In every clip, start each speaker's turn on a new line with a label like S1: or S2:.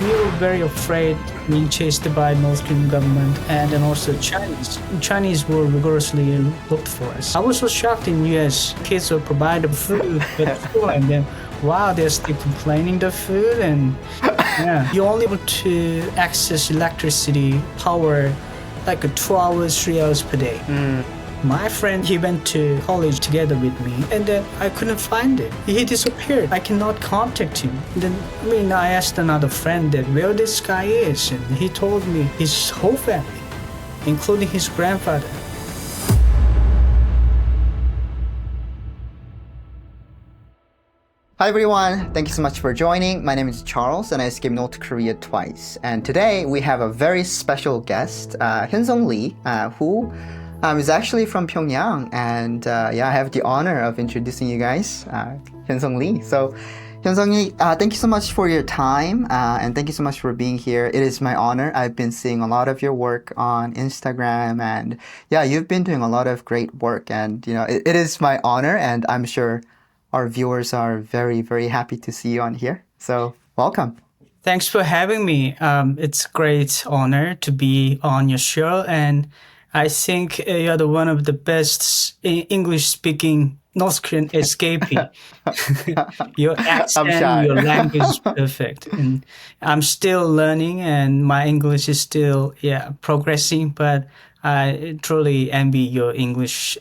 S1: We were very afraid being chased by North Korean government and then also Chinese. Chinese were rigorously looked for us. I was so shocked in US. Kids were provided food at school and then wow, they're still complaining the food and yeah. You're only able to access electricity power like 2 hours, 3 hours per day. My friend, he went to college together with me, and then I couldn't find him. He disappeared. I cannot contact him. Then, I asked another friend that where this guy is, and he told me his whole family, including his grandfather.
S2: Hi everyone, thank you so much for joining. My name is Charles and I escaped North Korea twice. And today we have a very special guest, Hyun-Sung Lee, who is actually from Pyongyang. And I have the honor of introducing you guys, Hyun-Sung Lee. So Hyun-Sung Lee, thank you so much for your time and thank you so much for being here. It is my honor. I've been seeing a lot of your work on Instagram and you've been doing a lot of great work and it is my honor and I'm sure our viewers are very, very happy to see you on here. So welcome.
S1: Thanks for having me. It's a great honor to be on your show. And I think you're one of the best English-speaking North Korean escapee. Your accent, your language is perfect. And I'm still learning and my English is still, progressing. But I truly envy your English,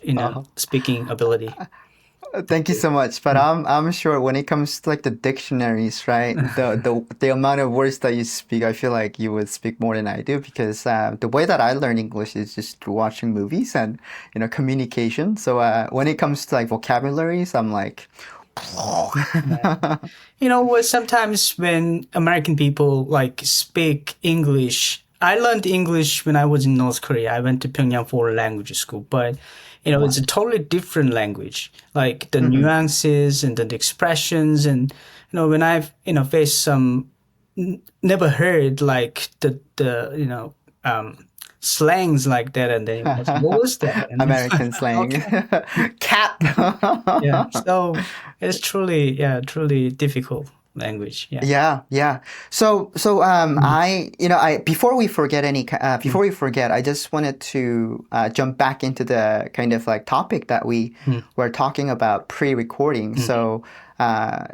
S1: speaking ability.
S2: Thank you so much. But I'm sure when it comes to like the dictionaries, right? The amount of words that you speak, I feel like you would speak more than I do because the way that I learn English is just through watching movies and communication. So when it comes to like vocabularies, I'm like,
S1: sometimes when American people like speak English, I learned English when I was in North Korea. I went to Pyongyang for a language school, but it's a totally different language, like the nuances and the expressions. And, when I've, faced some, never heard like the slangs like that. And then what was that? And
S2: American slang. Cat.
S1: Yeah. So it's truly difficult language.
S2: Yeah. So I before we forget I just wanted to jump back into the kind of like topic that we were talking about pre-recording. So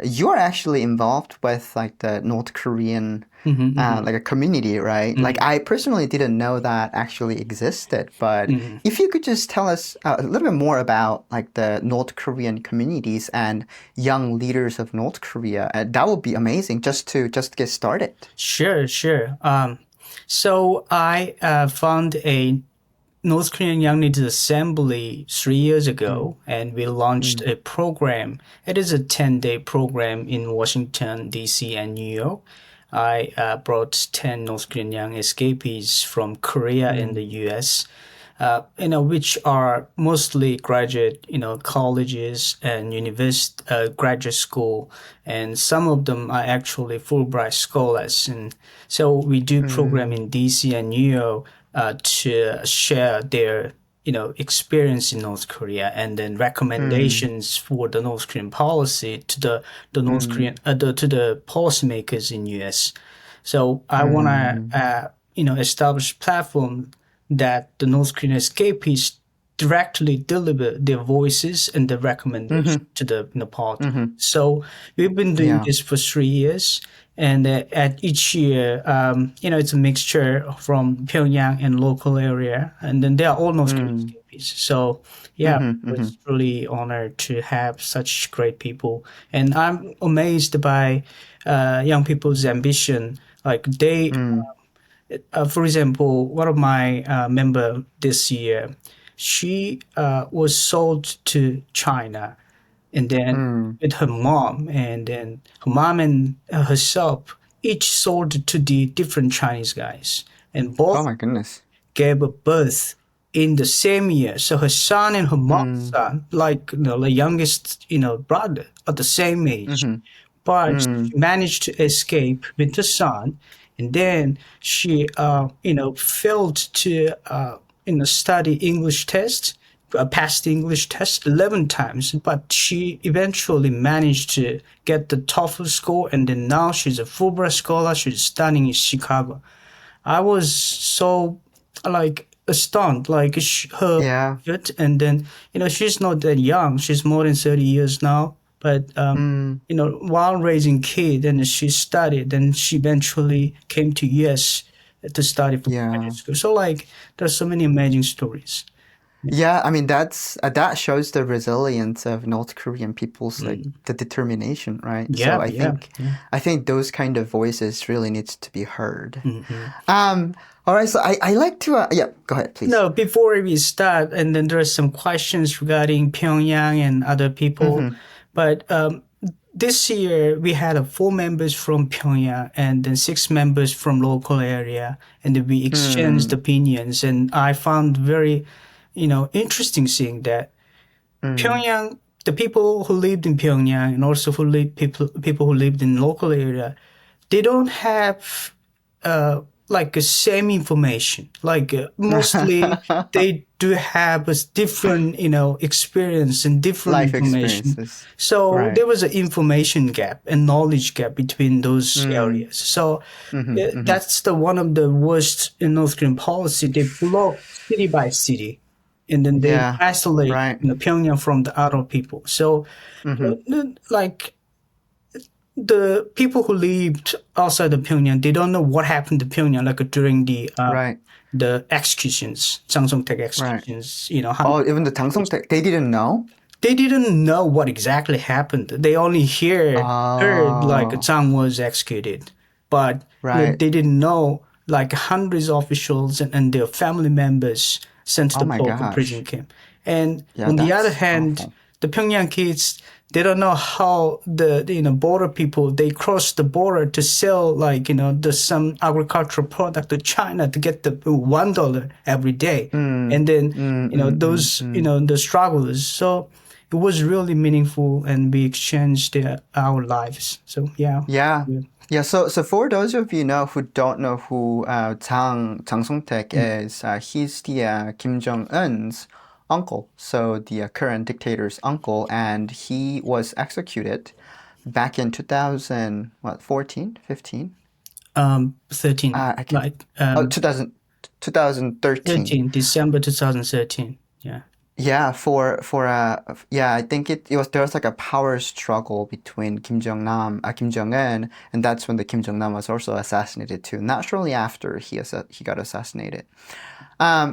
S2: you are actually involved with like the North Korean like a community, right? Like I personally didn't know that actually existed, but if you could just tell us a little bit more about like the North Korean communities and young leaders of North Korea, that would be amazing just to get started.
S1: Sure. So I found a North Korean Young Leaders Assembly 3 years ago, and we launched a program. It is a 10-day program in Washington, D.C. and New York. I brought 10 North Korean young escapees from Korea and the U.S., which are mostly graduate, colleges and university, graduate school, and some of them are actually Fulbright scholars. And so we do program in D.C. and New York to share their experience in North Korea and then recommendations for the North Korean policy to the North Korean to the policymakers in U.S. So I want to establish a platform that the North Korean escapees directly deliver their voices and the recommendations to the party. So we've been doing this for 3 years. And at each year, it's a mixture from Pyongyang and local area. And then they are all North Korean escapees. So, it's really honored to have such great people. And I'm amazed by young people's ambition. Like they, for example, one of my member this year, she was sold to China. And then with her mom, and then her mom and herself each sold to the different Chinese guys, and both
S2: Oh my goodness.
S1: gave birth in the same year. So her son and her mom's son, like the youngest brother, are the same age, but she managed to escape with the son, and then she failed to study English test. passed the English test 11 times, but she eventually managed to get the TOEFL score, and then now she's a Fulbright scholar. She's studying in Chicago. I was so like astounded, like her
S2: Yeah.
S1: effort, and then she's not that young. She's more than 30 years now, but
S2: Mm,
S1: while raising kid, and she studied, and she eventually came to US to study for
S2: yeah.
S1: graduate school. So like, there's so many amazing stories.
S2: Yeah, I mean that shows the resilience of North Korean people's like
S1: Mm.
S2: the determination, right? So
S1: Yeah, yeah, yeah.
S2: I think those kind of voices really needs to be heard.
S1: Hmm.
S2: All right, so I like to yeah, go ahead, please.
S1: No, before we start, and then there are some questions regarding Pyongyang and other people.
S2: Mm-hmm.
S1: But this year we had 4 members from Pyongyang and then 6 members from local area, and then we exchanged
S2: Mm,
S1: opinions. And I found very, interesting seeing that
S2: mm.
S1: Pyongyang, the people who lived in Pyongyang and also people who lived in local area, they don't have like a same information. Like mostly they do have a different, experience and different
S2: Life
S1: information.
S2: experiences.
S1: So
S2: Right.
S1: there was an information gap and knowledge gap between those
S2: Mm,
S1: areas. So
S2: mm-hmm, mm-hmm.
S1: that's the one of the worst in North Korean policy. They block city by city, and then they
S2: Yeah,
S1: isolate,
S2: right.
S1: Pyongyang from the other people. So
S2: Mm-hmm.
S1: like the people who lived outside of Pyongyang, they don't know what happened to Pyongyang, like during
S2: Right,
S1: the executions, Sang Song-taek
S2: right.
S1: executions.
S2: Oh, even the Tangsong, they didn't know?
S1: They didn't know what exactly happened. They only heard like
S2: Oh,
S1: Zhang was executed, but
S2: right.
S1: they didn't know like hundreds of officials and their family members sent to
S2: Oh
S1: the
S2: my
S1: local prison
S2: gosh.
S1: camp. And
S2: Yeah,
S1: on the other
S2: that's
S1: hand,
S2: awful.
S1: the Pyongyang kids, they don't know how the border people, they cross the border to sell like some agricultural product to China to get the $1 every day,
S2: Mm,
S1: and then
S2: mm, mm, mm,
S1: those
S2: mm.
S1: the struggles. So it was really meaningful, and we exchanged our lives. So yeah.
S2: Yeah.
S1: Yeah.
S2: Yeah, so for those of you know who don't know who Jang Song-taek
S1: Mm.
S2: is, he's the Kim Jong-un's uncle, so the current dictator's uncle, and he was executed back in 2000, what, 14, 15?
S1: 13,
S2: I can
S1: like
S2: oh 2000, 2013.
S1: 13 December 2013. Yeah.
S2: Yeah, yeah, I think it was there was like a power struggle between Kim Jong Un, and that's when the Kim Jong Nam was also assassinated too. Not shortly after he got assassinated.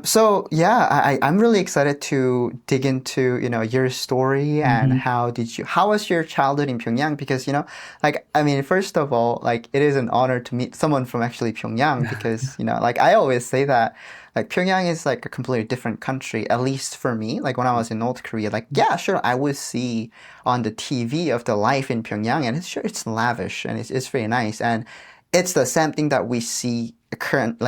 S2: So yeah, I'm really excited to dig into, your story and
S1: Hmm.
S2: how was your childhood in Pyongyang? Because, like, I mean, first of all, like, it is an honor to meet someone from actually Pyongyang because, like, I always say that, like, Pyongyang is like a completely different country, at least for me. Like, when I was in North Korea, like, yeah, sure, I would see on the TV of the life in Pyongyang, and it's lavish and it's very nice. And it's the same thing that we see current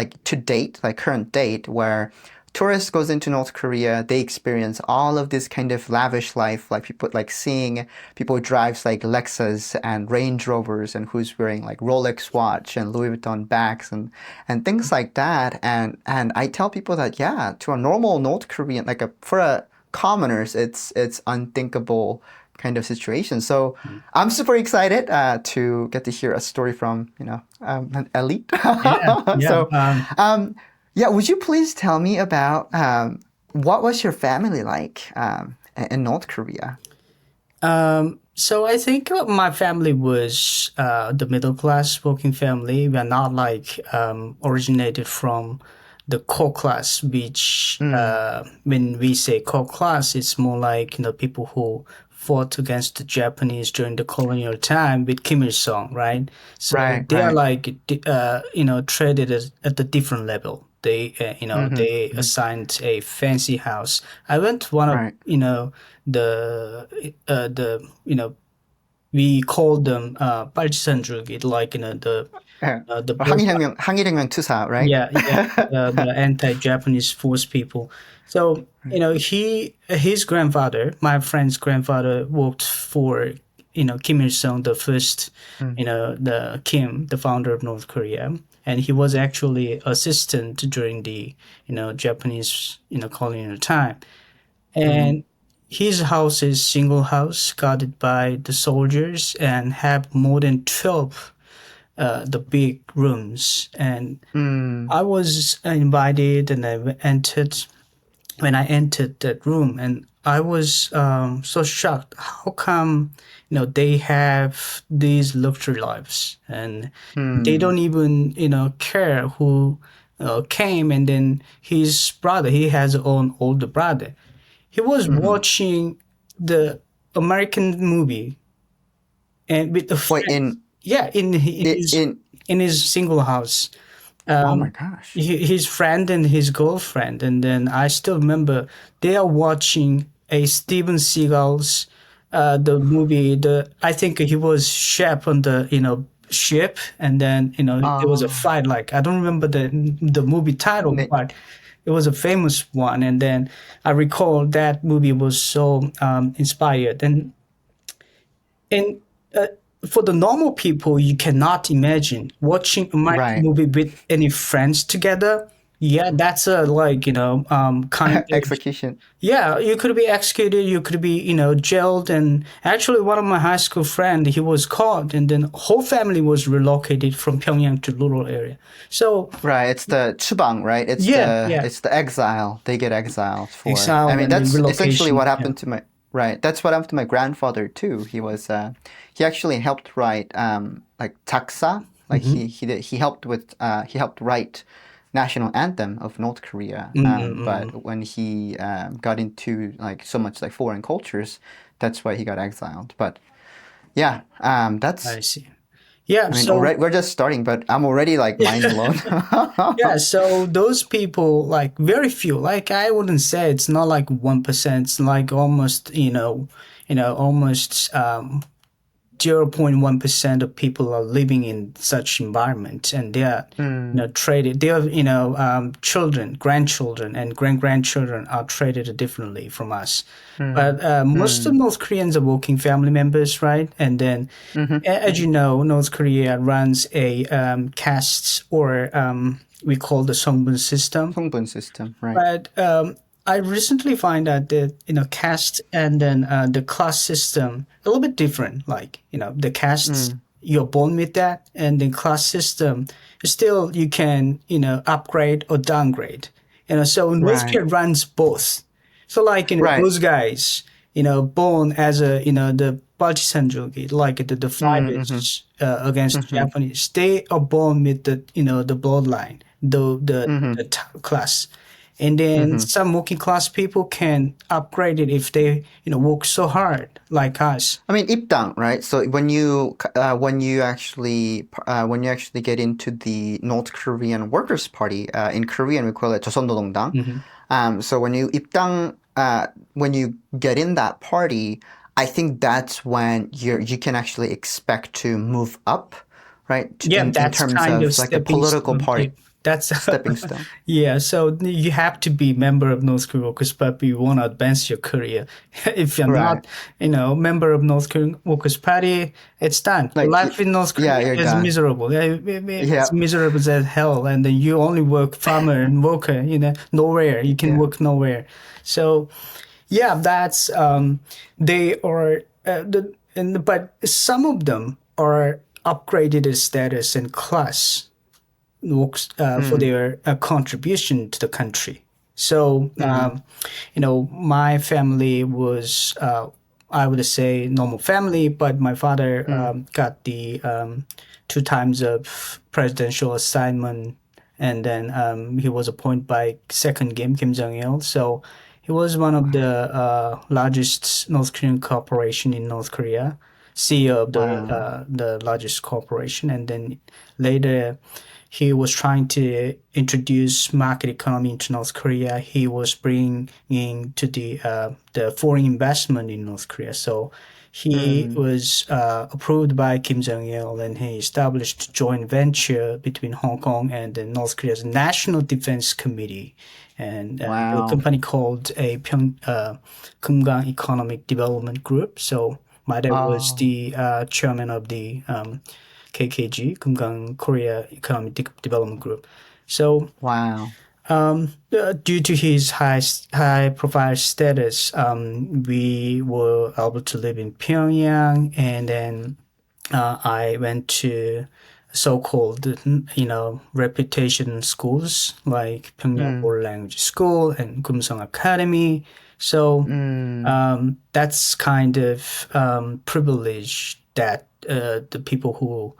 S2: date, where tourists goes into North Korea, they experience all of this kind of lavish life, like people like seeing people drives like Lexus and Range Rovers and who's wearing like Rolex watch and Louis Vuitton bags and things like that. And I tell people that yeah, to a normal North Korean, for a commoners, it's unthinkable kind of situation. So I'm super excited to get to hear a story from an elite.
S1: Yeah. Yeah.
S2: So yeah, would you please tell me about what was your family like in North Korea?
S1: So I think my family was the middle class working family. We are not like originated from the core class, which
S2: Mm,
S1: when we say core class, it's more like people who fought against the Japanese during the colonial time with Kim Il Sung, right? So
S2: right,
S1: they are
S2: right.
S1: like treated as at a different level.
S2: Mm-hmm,
S1: They
S2: hmm.
S1: assigned a fancy house. I went to one of
S2: Right.
S1: the we called them 빨치산죽, like
S2: Yeah.
S1: the
S2: 항일혁명 투사, right?
S1: yeah, yeah, the anti-Japanese force people. So his grandfather, my friend's grandfather, worked for Kim Il Sung, the first,
S2: Mm,
S1: the Kim, the founder of North Korea, and he was actually assistant during the Japanese colonial time.
S2: Mm,
S1: and his house is single house guarded by the soldiers and have more than 12 the big rooms. And
S2: mm,
S1: I was invited and entered when I entered that room, and I was so shocked. How come, they have these luxury lives, and they
S2: mm,
S1: don't even, care who came. And then his brother, he has his own older brother. He was
S2: mm.
S1: watching the American movie and with a
S2: Wait,
S1: friend. Yeah,
S2: in,
S1: in his single house.
S2: oh my
S1: um,
S2: gosh.
S1: his friend and his girlfriend, and then I still remember they are watching a Steven Seagal's the movie. The I think he was chef on the ship, and then there was a
S2: Oh,
S1: fight. Like I don't remember the movie title,
S2: ne-
S1: but it was a famous one. And then I recall that movie was so inspired, and for the normal people, you cannot imagine watching a American
S2: right.
S1: movie with any friends together. Yeah, that's a like kind of
S2: Execution.
S1: yeah. You could be executed, you could be jailed, and actually one of my high school friend he was caught, and then whole family was relocated from Pyongyang to rural area. So
S2: Right, it's the chubang, right?
S1: yeah, yeah,
S2: It's the exile. They get exiled for. I
S1: exile
S2: mean,
S1: and then
S2: that's essentially
S1: relocation.
S2: what
S1: Yeah.
S2: happened to my right. That's what happened to my grandfather too. He actually helped write like taksa. Like
S1: Mm-hmm.
S2: he helped write national anthem of North Korea.
S1: Mm-mm-mm.
S2: But when he got into like so much like foreign cultures, that's why he got exiled. But yeah, that's.
S1: I see. Yeah.
S2: I mean,
S1: So
S2: already we're just starting, but I'm already like mind blown.
S1: yeah, so those people, like very few, like I wouldn't say it's not like 1%, it's like almost, almost 0.1% of people are living in such environment, and they are
S2: Mm,
S1: traded. They are children, grandchildren, and grandchildren are treated differently from us.
S2: mm,
S1: But most of
S2: mm,
S1: North Koreans are working family members, right? And then
S2: mhm,
S1: as you
S2: mhm.
S1: know, North Korea runs a caste, or we call the Songbun system.
S2: Songbun system, right?
S1: But I recently find out that caste and then the class system a little bit different. Like the caste,
S2: Mm,
S1: you're born with that, and the class system still you can upgrade or downgrade. So North
S2: right,
S1: Korea runs both. So like
S2: right.
S1: those guys born as a the Baljisanjogi, like the
S2: Mm, mhm,
S1: fighters against the
S2: mhm,
S1: Japanese, they are born with the the bloodline, the
S2: mhm,
S1: class. And then
S2: mhm.
S1: some working class people can upgrade it if they work so hard like us.
S2: I mean, 입당, right? So when you actually get into the North Korean Workers' Party, in Korean we call it 조선노동당.
S1: Hmm.
S2: So when you get in that party, I think that's when you can actually expect to move up, right?
S1: Yeah,
S2: In
S1: that's
S2: terms
S1: kind of
S2: of like the
S1: stepping
S2: political
S1: stone. Yeah,
S2: party
S1: that's
S2: stepping stone.
S1: yeah. So you have to be member of North Korean Workers Party. You want to advance your career. If you're
S2: Right.
S1: not, member of North Korean Workers Party, it's done.
S2: Like,
S1: Life in North
S2: yeah,
S1: Korea
S2: you're
S1: is
S2: done.
S1: miserable. Yeah,
S2: Yeah.
S1: it's miserable as hell, and then you only work farmer and worker. Nowhere. You can
S2: Yeah.
S1: work nowhere. So yeah, that's they are but some of them are upgraded in status and class works for
S2: Mm,
S1: their contribution to the country. So
S2: mm,
S1: my family was I would say normal family, but my father
S2: mm.
S1: got the two times of presidential assignment, and then he was appointed by second Kim Jong Il. So he was one of the largest North Korean corporation in North Korea, CEO of
S2: Wow.
S1: the largest corporation, and then later he was trying to introduce market economy into North Korea. He was bringing to the foreign investment in North Korea. So he
S2: Mm,
S1: was approved by Kim Jong Il, and he established a joint venture between Hong Kong and the North Korea's National Defense Committee, and the
S2: wow.
S1: company called a Kumgang Economic Development Group. So my dad was
S2: Oh,
S1: the chairman of the KKG, Kumgang Korea Economic Development Group. So
S2: wow.
S1: Due to his high profile status, we were able to live in Pyongyang, and then I went to so-called, reputation schools like Pyongyang
S2: Mm,
S1: Foreign Language School and Kumsong Academy. So
S2: mm,
S1: that's kind of privilege that the people who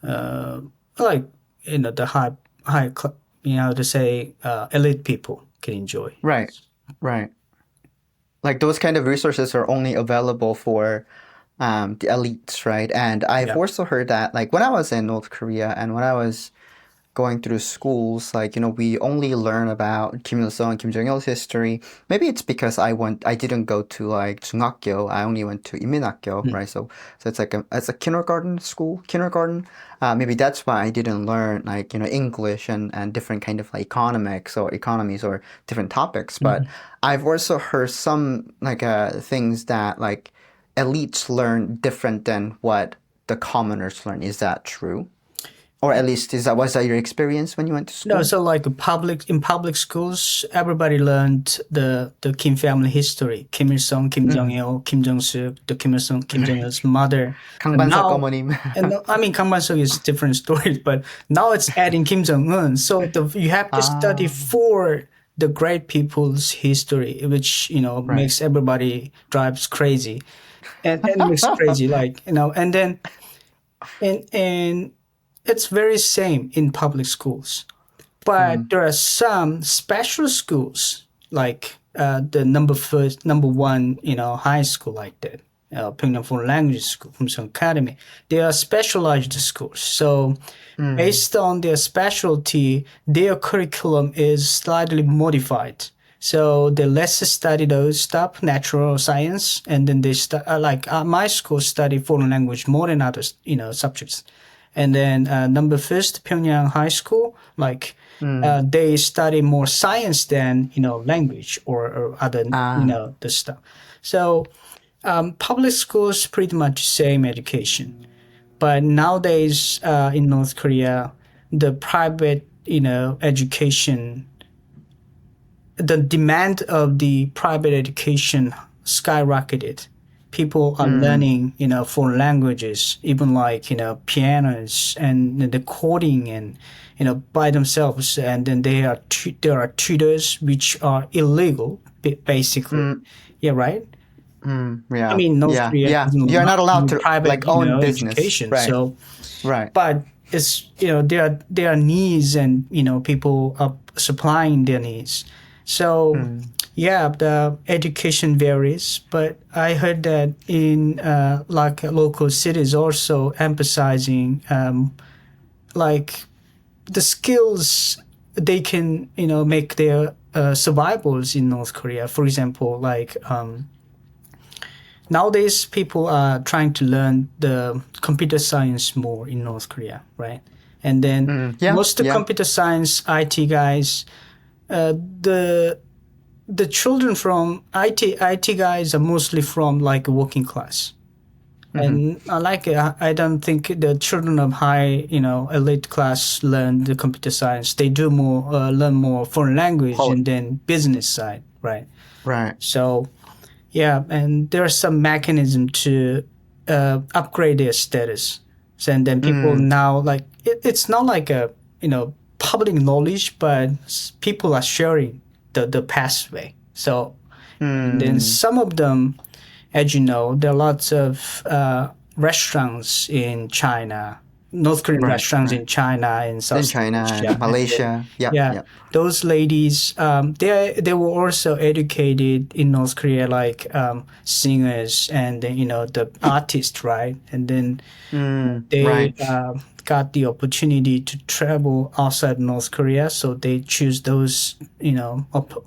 S1: uh, like the to say elite people can enjoy.
S2: right, right. Like those kind of resources are only available for the elites, right? And I've
S1: Yeah.
S2: also heard that, like when I was in North Korea and when I was going through schools, like, we only learn about Kim Il-sung and Kim Jong-il's history. Maybe it's because I didn't go to like 중학교. I only went to 이민학교,
S1: Mm.
S2: right? So it's a kindergarten school, kindergarten. Maybe that's why I didn't learn like, English and different kind of like economics or economies or different topics. But
S1: Mhm.
S2: I've also heard some like things that like elites learn different than what the commoners learn. Is that true? Or at least was that your experience when you went to
S1: No,
S2: school?
S1: so like in public schools, everybody learned the Kim family history. Kim Il Sung, Kim Jong
S2: 음.
S1: Il, Kim Jong Suk, the Kim Il Sung, Kim Jong Il's mother. But
S2: 강반석
S1: now,
S2: 어머님.
S1: I mean, Kang Suk is different story, but now it's adding Kim Jong Un. So you have to study
S2: 아,
S1: for the great people's history, which
S2: right.
S1: makes everybody drives crazy, and makes crazy like and then and it's very same in public schools. But
S2: 음,
S1: there are some special schools, like the number one, high school like that, Pyongyang Foreign Language School, Kumsong Academy. They are specialized schools. So
S2: 음,
S1: based on their specialty, their curriculum is slightly modified. So they less study those stuff, natural science, and then they my school study foreign language more than other, subjects. And then number first Pyongyang High School, like
S2: 음,
S1: they study more science than language or other
S2: 아,
S1: the stuff. So public schools pretty much same education, but nowadays in North Korea, the private education, the demand of the private education skyrocketed. People are
S2: 음,
S1: learning, foreign languages, even like, pianos and the coding and, by themselves. And then there are tutors which are illegal, basically.
S2: 음,
S1: Yeah, right? I
S2: yeah,
S1: mean, North
S2: yeah,
S1: Korea
S2: yeah.
S1: doesn't
S2: You're
S1: allow
S2: not allowed to
S1: private,
S2: like own business,
S1: education.
S2: right,
S1: So,
S2: right.
S1: but it's there are needs, and people are supplying their needs. So
S2: 음,
S1: yeah, the education varies, but I heard that in like local cities also emphasizing like the skills they can make their survivals in North Korea. For example, like nowadays people are trying to learn the computer science more in North Korea, right? And then
S2: yeah,
S1: most of the
S2: yeah.
S1: computer science IT guys, the children from IT guys are mostly from like working class.
S2: Mm-hmm.
S1: And I don't think the children of high, elite class learn the computer science. They do more, learn more foreign language
S2: Pol
S1: and then business side, right?
S2: right.
S1: So yeah, and there's some mechanism to upgrade their status. So, and then people
S2: Mm,
S1: now like it's not like a public knowledge, but people are sharing the pathway. So, and then
S2: mm,
S1: some of them, as you know, there are lots of restaurants in China, North Korean
S2: right,
S1: restaurants
S2: right.
S1: in China and
S2: In
S1: Southeast
S2: China and
S1: Asia, and then
S2: Malaysia. Yep,
S1: yeah,
S2: yep.
S1: those ladies, they were also educated in North Korea, like singers and then, the artists, right? And then they
S2: Right.
S1: got the opportunity to travel outside North Korea, so they choose those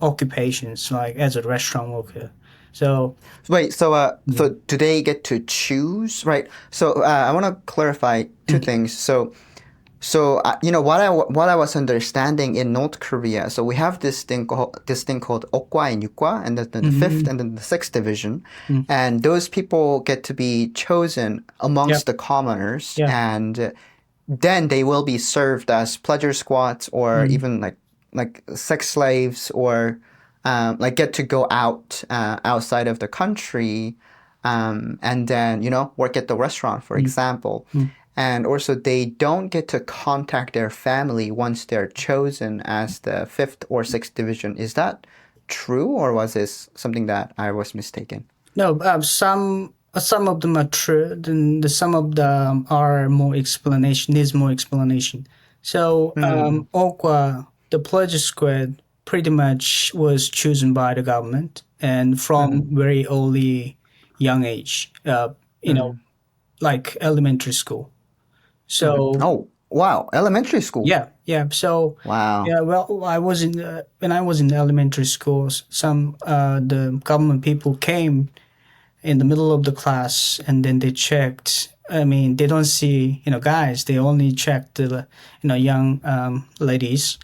S1: occupations like as a restaurant worker. So
S2: Wait, so
S1: mm,
S2: do they get to choose, right? So I want to clarify two
S1: mm,
S2: things. What I was understanding in North Korea. So we have this thing called okwa and yukwa, and then the fifth
S1: mhm,
S2: and then the sixth division,
S1: mm,
S2: and those people get to be chosen
S1: yeah,
S2: amongst the commoners,
S1: yeah,
S2: and then they will be served as pleasure squats or
S1: mm,
S2: even like like sex slaves or like get to go out outside of the country and then work at the restaurant, for
S1: mm,
S2: example.
S1: mm.
S2: And also, they don't get to contact their family once they're chosen as the fifth or sixth division. Is that true, or was this something that I was mistaken?
S1: No, some of them are true. Then some of them are more explanation. Needs more explanation. So
S2: Hmm.
S1: Okwa, the pledge squad, pretty much was chosen by the government, and from
S2: Hmm.
S1: very early young age. You know,
S2: Hmm.
S1: like elementary school.
S2: Hmm.
S1: So
S2: Oh, wow. Elementary school.
S1: yeah, yeah. So
S2: Wow.
S1: yeah, well, I was in when I was in elementary schools. Some the government people came in the middle of the class, and then they checked. I mean, they don't see guys. They only check the young ladies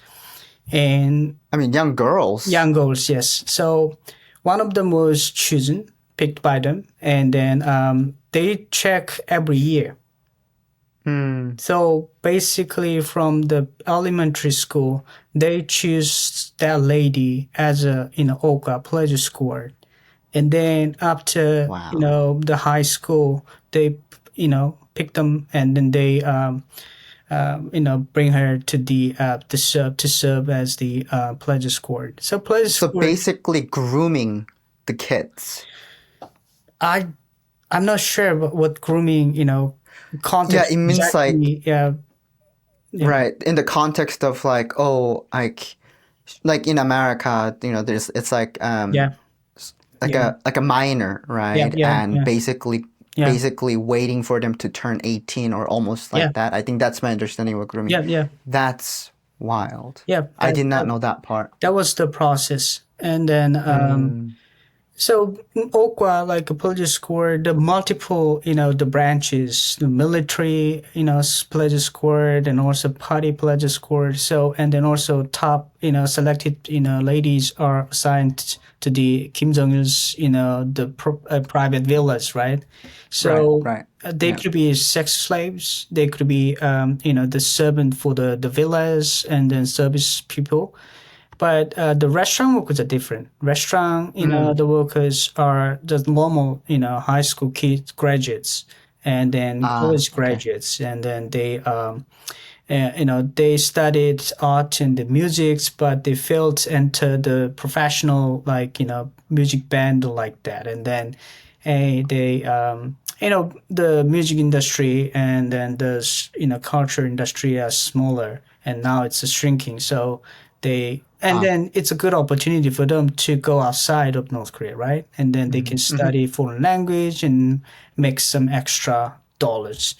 S1: and
S2: I mean, young girls.
S1: young girls. Yes. So one of them was chosen, picked by them, and then they check every year.
S2: Hmm.
S1: So basically, from the elementary school, they choose that lady as a Oka pleasure squad, and then after
S2: Wow.
S1: the high school, they pick them, and then they bring her to the to serve as the pleasure squad. So pleasure
S2: So
S1: squad,
S2: basically grooming the kids.
S1: I I'm not sure what grooming
S2: Yeah,
S1: context
S2: it means like,
S1: exactly. Yeah, yeah,
S2: right, in the context of like, oh, like in America, there's it's
S1: yeah,
S2: like
S1: yeah,
S2: a minor,
S1: yeah,
S2: right?
S1: yeah,
S2: And
S1: yeah, yeah,
S2: basically waiting for them to turn 18 or almost
S1: yeah,
S2: like that. I think that's my understanding of what grooming.
S1: yeah, yeah,
S2: That's wild.
S1: yeah.
S2: I did not know that part.
S1: That was the process, and then
S2: Mm,
S1: so Okwa, like a police squad, the multiple, the branches, the military, pledge squad, and also party pledge squad. So, and then also top, selected, ladies are assigned to the Kim Jong Il's, private villas, right?
S2: right,
S1: So
S2: right.
S1: they
S2: Yeah.
S1: could be sex slaves. They could be, the servant for the villas and then service people, but the restaurant workers are different. Restaurant,
S2: Mm.
S1: the workers are just normal, high school kids, graduates, and then
S2: Ah,
S1: college
S2: okay.
S1: graduates, and then they studied art and the musics, but they failed to enter the professional, like music band or like that, and then they the music industry and then the culture industry are smaller, and now it's shrinking. So and
S2: Ah.
S1: then it's a good opportunity for them to go outside of North Korea, right? And then they
S2: Hmm.
S1: can
S2: Hmm.
S1: study foreign language and make some extra dollars.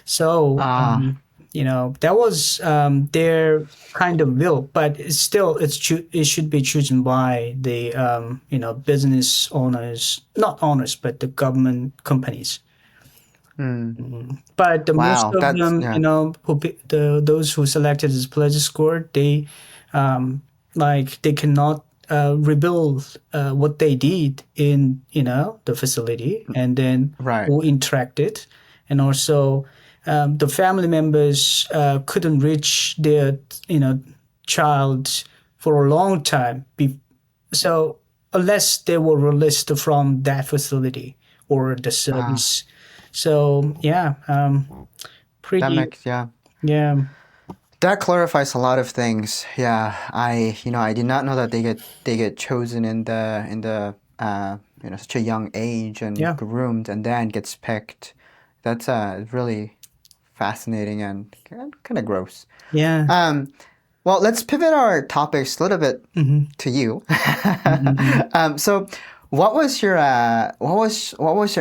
S1: So,
S2: Ah.
S1: that was their kind of will, but it should be chosen by the business owners, not owners, but the government companies.
S2: Mm.
S1: But the most
S2: Wow.
S1: of
S2: That's
S1: them,
S2: yeah.
S1: those who selected as pledge score, they like they cannot rebuild what they did in the facility, and then
S2: Right.
S1: who interacted, and also the family members couldn't reach their child for a long time. So unless they were released from that facility or the
S2: Ah.
S1: service. So yeah,
S2: That
S1: pretty
S2: makes yeah.
S1: yeah,
S2: That clarifies a lot of things. Yeah, I did not know that they get chosen in the such a young age and
S1: yeah,
S2: groomed and then gets picked. That's really fascinating and kind of gross.
S1: yeah.
S2: Um, well, let's pivot our topics a little bit
S1: Mm-hmm.
S2: to you.
S1: Mm-hmm.
S2: So, what was your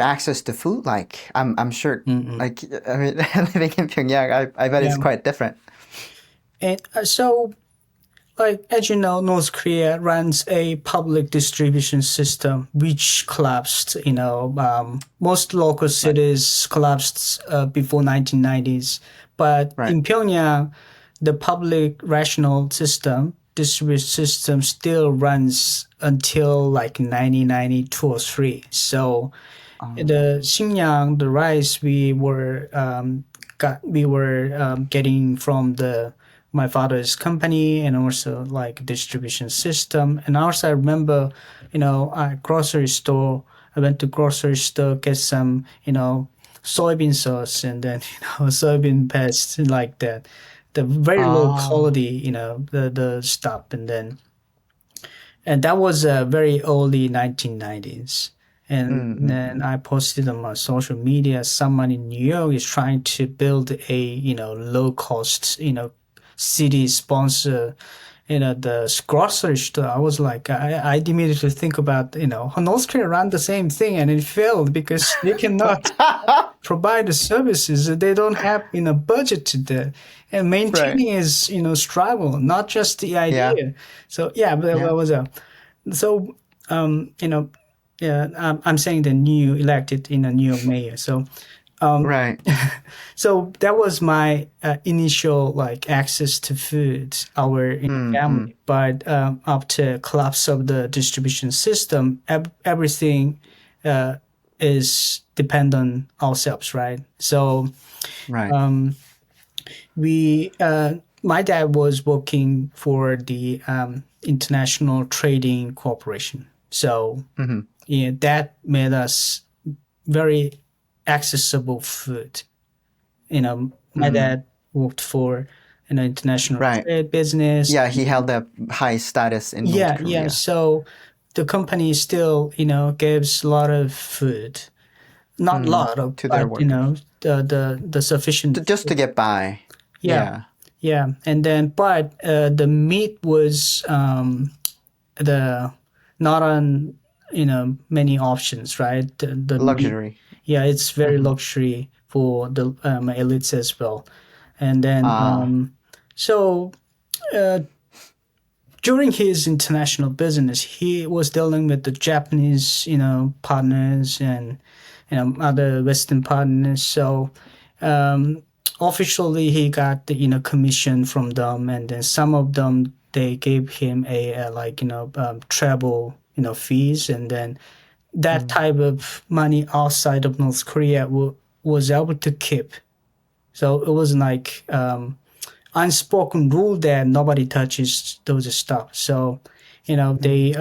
S2: access to food like? I'm sure,
S1: Mm-hmm.
S2: like, I mean, living in Pyongyang, I bet
S1: Yeah,
S2: it's quite different.
S1: and so like as you know, North Korea runs a public distribution system which collapsed. Most local
S2: Right,
S1: cities collapsed before 1990s, but
S2: right.
S1: in Pyongyang, the public rational system distribution system still runs until like 1992 or three. So
S2: Um,
S1: the Xinjiang, the rice we were getting from the my father's company and also like distribution system. And also I remember, grocery store. I went to grocery store, get some, soybean sauce and then, soybean paste like that. The very low
S2: Oh.
S1: quality, the stuff. And that was very early 1990s. And then I posted on my social media, someone in New York is trying to build a, low cost, city sponsor, the grocery store. I was like, I immediately think about, North Korea ran the same thing and it failed because they cannot provide the services. They don't have, budget to that. And
S2: Right.
S1: maintaining is, struggle, not just the
S2: Yeah.
S1: idea. So yeah, but that
S2: Yeah.
S1: was a so, yeah, I'm saying the new elected in a new mayor.
S2: Right.
S1: So that was my initial like access to food, our
S2: Mm.
S1: family. But after collapse of the distribution system, everything uh, is depend on ourselves, right? So
S2: Right.
S1: um, my dad was working for the International Trading Corporation. So
S2: Hmm.
S1: yeah, that made us very accessible food. My
S2: Mm.
S1: dad worked for international
S2: Right.
S1: trade business.
S2: Yeah, he held a high status in North
S1: Yeah, yeah.
S2: Korea.
S1: So the company still, gives a lot of food. Not a lot of,
S2: To their
S1: but
S2: workers.
S1: the sufficient
S2: Just to
S1: food.
S2: get by.
S1: Yeah,
S2: Yeah.
S1: yeah. And then, but the meat was the not on many options, right? The meat,
S2: Luxury.
S1: yeah, it's very
S2: Hmm.
S1: luxury for the elites as well. And then
S2: Ah.
S1: so uh, during his international business, he was dealing with the Japanese, partners and other Western partners. So um, officially, he got the commission from them, and then some of them they gave him a like travel fees, and then that
S2: Mm.
S1: type of money outside of North Korea was able to keep. So it was like unspoken rule that nobody touches those stuff. So,
S2: Mm.
S1: they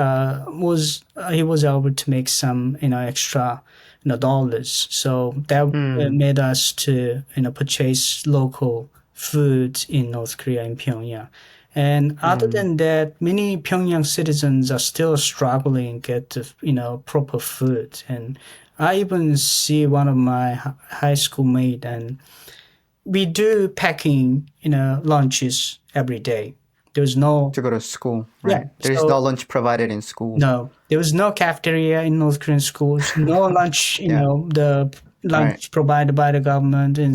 S1: was he was able to make some extra dollars. So that
S2: Mm.
S1: made us to purchase local food in North Korea in Pyongyang. And other
S2: Mm.
S1: than that, many Pyongyang citizens are still struggling to get proper food. And I even see one of my high school mate and we do packing, lunches every day. There's no,
S2: To go to school,
S1: yeah.
S2: right? There is
S1: So
S2: no lunch provided in schools.
S1: no, there was no cafeteria in North Korean schools. No lunch,
S2: Yeah.
S1: the
S2: Right.
S1: lunch provided by the government. And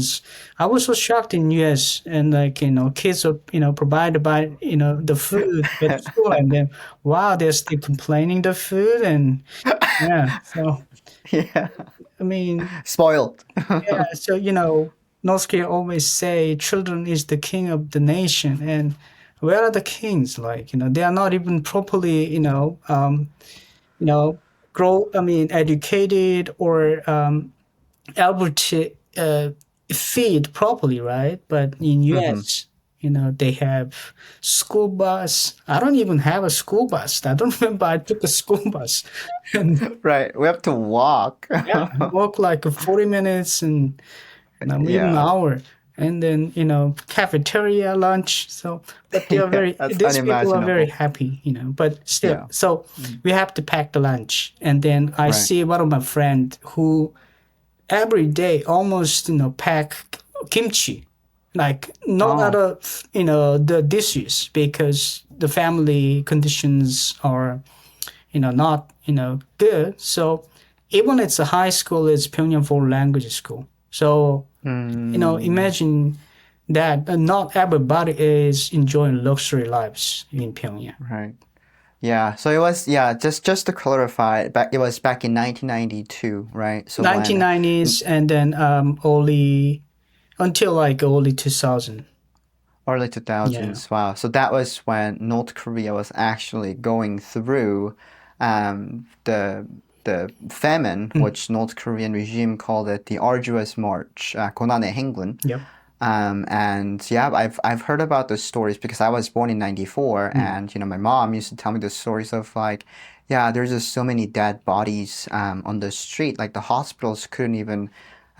S1: I was so shocked in US and like, kids are, provided by, the food at school and then, wow, they're still complaining the food and yeah. So,
S2: Yeah.
S1: I mean,
S2: Spoiled.
S1: yeah, so North Korea always say children is the king of the nation, and where are the kings? Like they are not even properly you know grow. I mean, educated or able to feed properly, right? But in
S2: Hmm.
S1: U.S. They have school bus. I don't even have a school bus. I don't remember I took a school bus, and
S2: Right. We have to walk.
S1: yeah, walk like 40 minutes and even an
S2: Yeah.
S1: hour and then cafeteria lunch. So but they are
S2: Yeah.
S1: very
S2: That's
S1: these people are very
S2: unimaginable.
S1: happy, but still.
S2: Yeah.
S1: So
S2: Mm.
S1: we have to pack the lunch and then I
S2: Right.
S1: see one of my friend who every day almost pack kimchi, like no
S2: Oh.
S1: other the dishes because the family conditions are not, good. So even it's a high school, it's Pyongyang foreign language school. So,
S2: Mm.
S1: imagine that not everybody is enjoying luxury lives in Pyongyang.
S2: Right. Yeah. So it was, yeah, just to clarify, back it was back in 1992, right? So when
S1: 1990s and then early until like early 2000.
S2: early
S1: Yeah.
S2: 2000s. Wow. So that was when North Korea was actually going through the famine,
S1: Mm.
S2: which North Korean regime called it the arduous march, 고난의 행군.
S1: Yep.
S2: And yeah, I've heard about those stories because I was born in 94,
S1: Mm.
S2: and my mom used to tell me the stories of like, yeah, there's just so many dead bodies on the street. Like the hospitals couldn't even.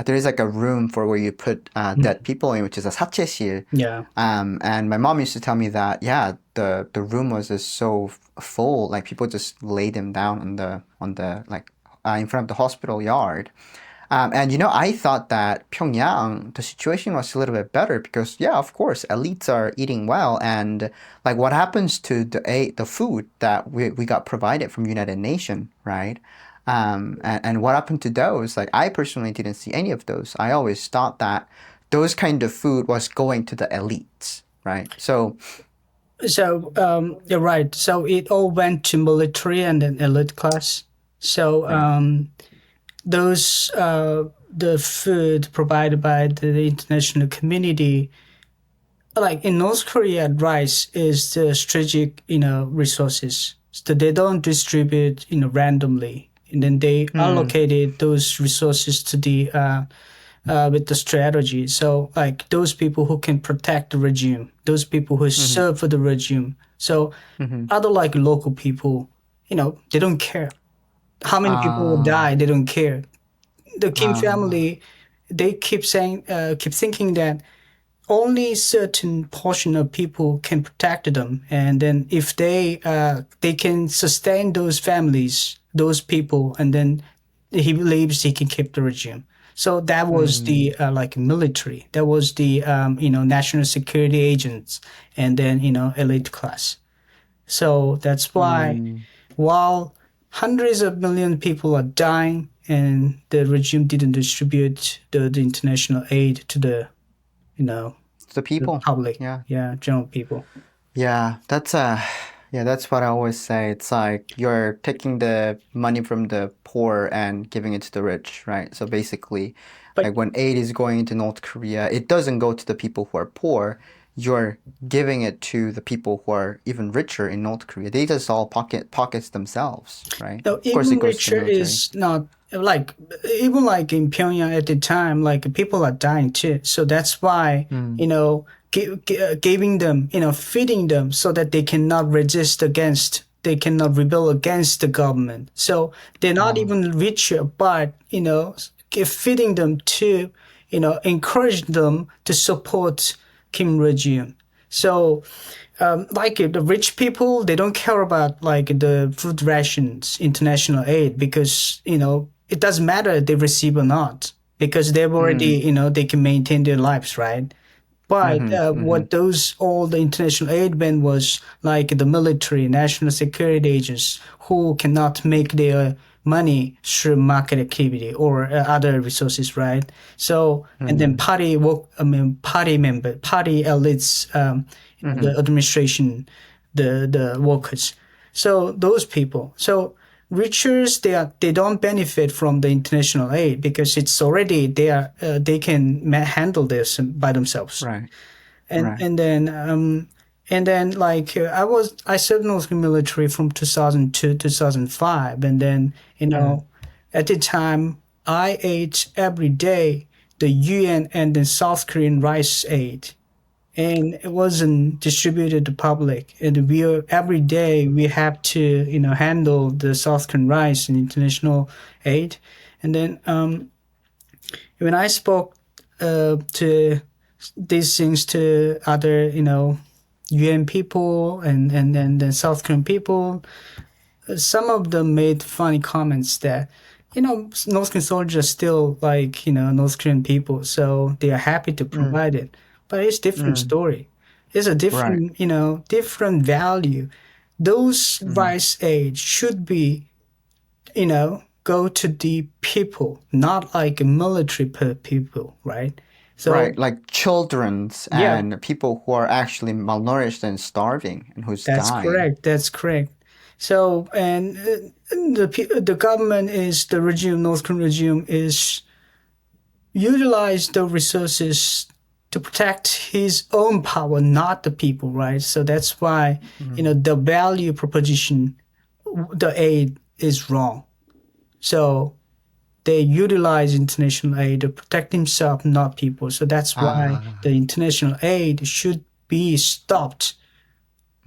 S2: There's like a room for where you put dead
S1: Mm.
S2: people in, which is a 사체실.
S1: Yeah.
S2: And my mom used to tell me that, yeah, the room was just so full, like people just laid them down on the like in front of the hospital yard. And I thought that Pyongyang, the situation was a little bit better because, yeah, of course, elites are eating well, and like what happens to the food that we got provided from United Nations, right? And what happened to those? Like I personally didn't see any of those. I always thought that those kind of food was going to the elites, right? So,
S1: So you're right. So it all went to military and then elite class. So
S2: right.
S1: those the food provided by the international community, like in North Korea, rice is the strategic, resources. So they don't distribute, randomly, and then they
S2: Mm,
S1: allocated those resources to the with the strategy. So like those people who can protect the regime, those people who
S2: mm-hmm,
S1: serve for the regime. So
S2: mm-hmm.
S1: other like local people, they don't care how many people will
S2: Uh,
S1: die. They don't care. The Kim
S2: uh,
S1: family, they keep thinking that only certain portion of people can protect them, and then if they can sustain those families, those people, and then he believes he can keep the regime. So that was
S2: mm,
S1: the like military, that was the national security agents, and then elite class. So that's why
S2: mm.
S1: while hundreds of million people are dying and the regime didn't distribute the international aid to the you know
S2: The
S1: the
S2: people.
S1: public,
S2: Yeah.
S1: yeah, general people.
S2: Yeah, yeah, that's what I always say. It's like you're taking the money from the poor and giving it to the rich, right? So basically,
S1: But
S2: like when aid is going into North Korea, it doesn't go to the people who are poor. You're giving it to the people who are even richer in North Korea. They just all pockets themselves, right?
S1: no,
S2: Of course, it
S1: even
S2: goes to the
S1: richer
S2: military.
S1: is not like, even like in Pyongyang at the time, like people are dying too. So that's why
S2: Mm,
S1: giving them, feeding them so that they cannot rebel against the government. So they're not
S2: oh,
S1: even richer, but feeding them to encourage them to support Kim regime. So like the rich people, they don't care about like the food rations, international aid, because it doesn't matter if they receive or not, because they've already,
S2: mm,
S1: they can maintain their lives, right? But
S2: mm-hmm, mm-hmm,
S1: what those all the international aid meant was like the military, national security agents who cannot make their money through market activity or other resources, right? So and then
S2: mm-hmm,
S1: party elites,
S2: mm-hmm,
S1: the administration, the workers. So those people. So richers, they don't benefit from the international aid because it's already they can handle this by themselves.
S2: right,
S1: and
S2: right,
S1: and then um and then like I served in the military from 2002 2005, and then
S2: mm,
S1: at the time I ate every day the UN and the South Korean rice aid, and it wasn't distributed to public, and every day we have to handle the South Korean rice and international aid. And then when I spoke to these things to other UN people and the South Korean people, some of them made funny comments that North Korean soldiers still like North Korean people, so they are happy to
S2: mm,
S1: provide it. But it's different
S2: mm,
S1: story. It's a
S2: right.
S1: different different value. Those
S2: Mm-hmm.
S1: rice aid should be go to the people, not like military people, right? So
S2: Right, like children's
S1: yeah,
S2: and people who are actually malnourished and starving and who's
S1: that's
S2: dying.
S1: correct. That's correct. So, and the government is the regime, North Korean regime is utilize the resources to protect his own power, not the people, right? So that's why
S2: Mm,
S1: the value proposition, the aid is wrong. So they utilize international aid to protect themselves, not people. So that's why
S2: Ah,
S1: the international aid should be stopped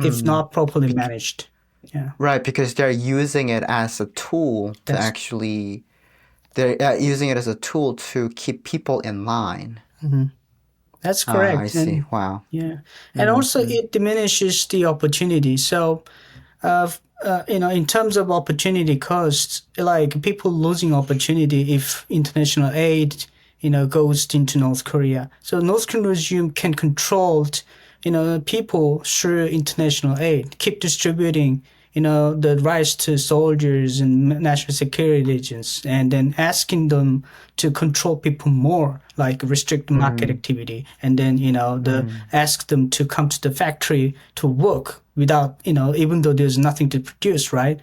S1: if
S2: hmm.
S1: not properly
S2: Bec-
S1: managed. Yeah,
S2: right, because they're using it as a tool to
S1: that's
S2: actually, they're using it as a tool to keep people in line.
S1: mhm. That's
S2: Ah, I
S1: correct.
S2: see.
S1: And
S2: Wow.
S1: yeah, and also
S2: Mm-hmm.
S1: it diminishes the opportunity. So in terms of opportunity costs, like people losing opportunity if international aid, goes into North Korea. So North Korean regime can control, people through international aid, keep distributing, the rights to soldiers and national security agents, and then asking them to control people more, like restrict market
S2: Mm-hmm.
S1: activity, and then the
S2: Mm-hmm.
S1: ask them to come to the factory to work without even though there's nothing to produce, right?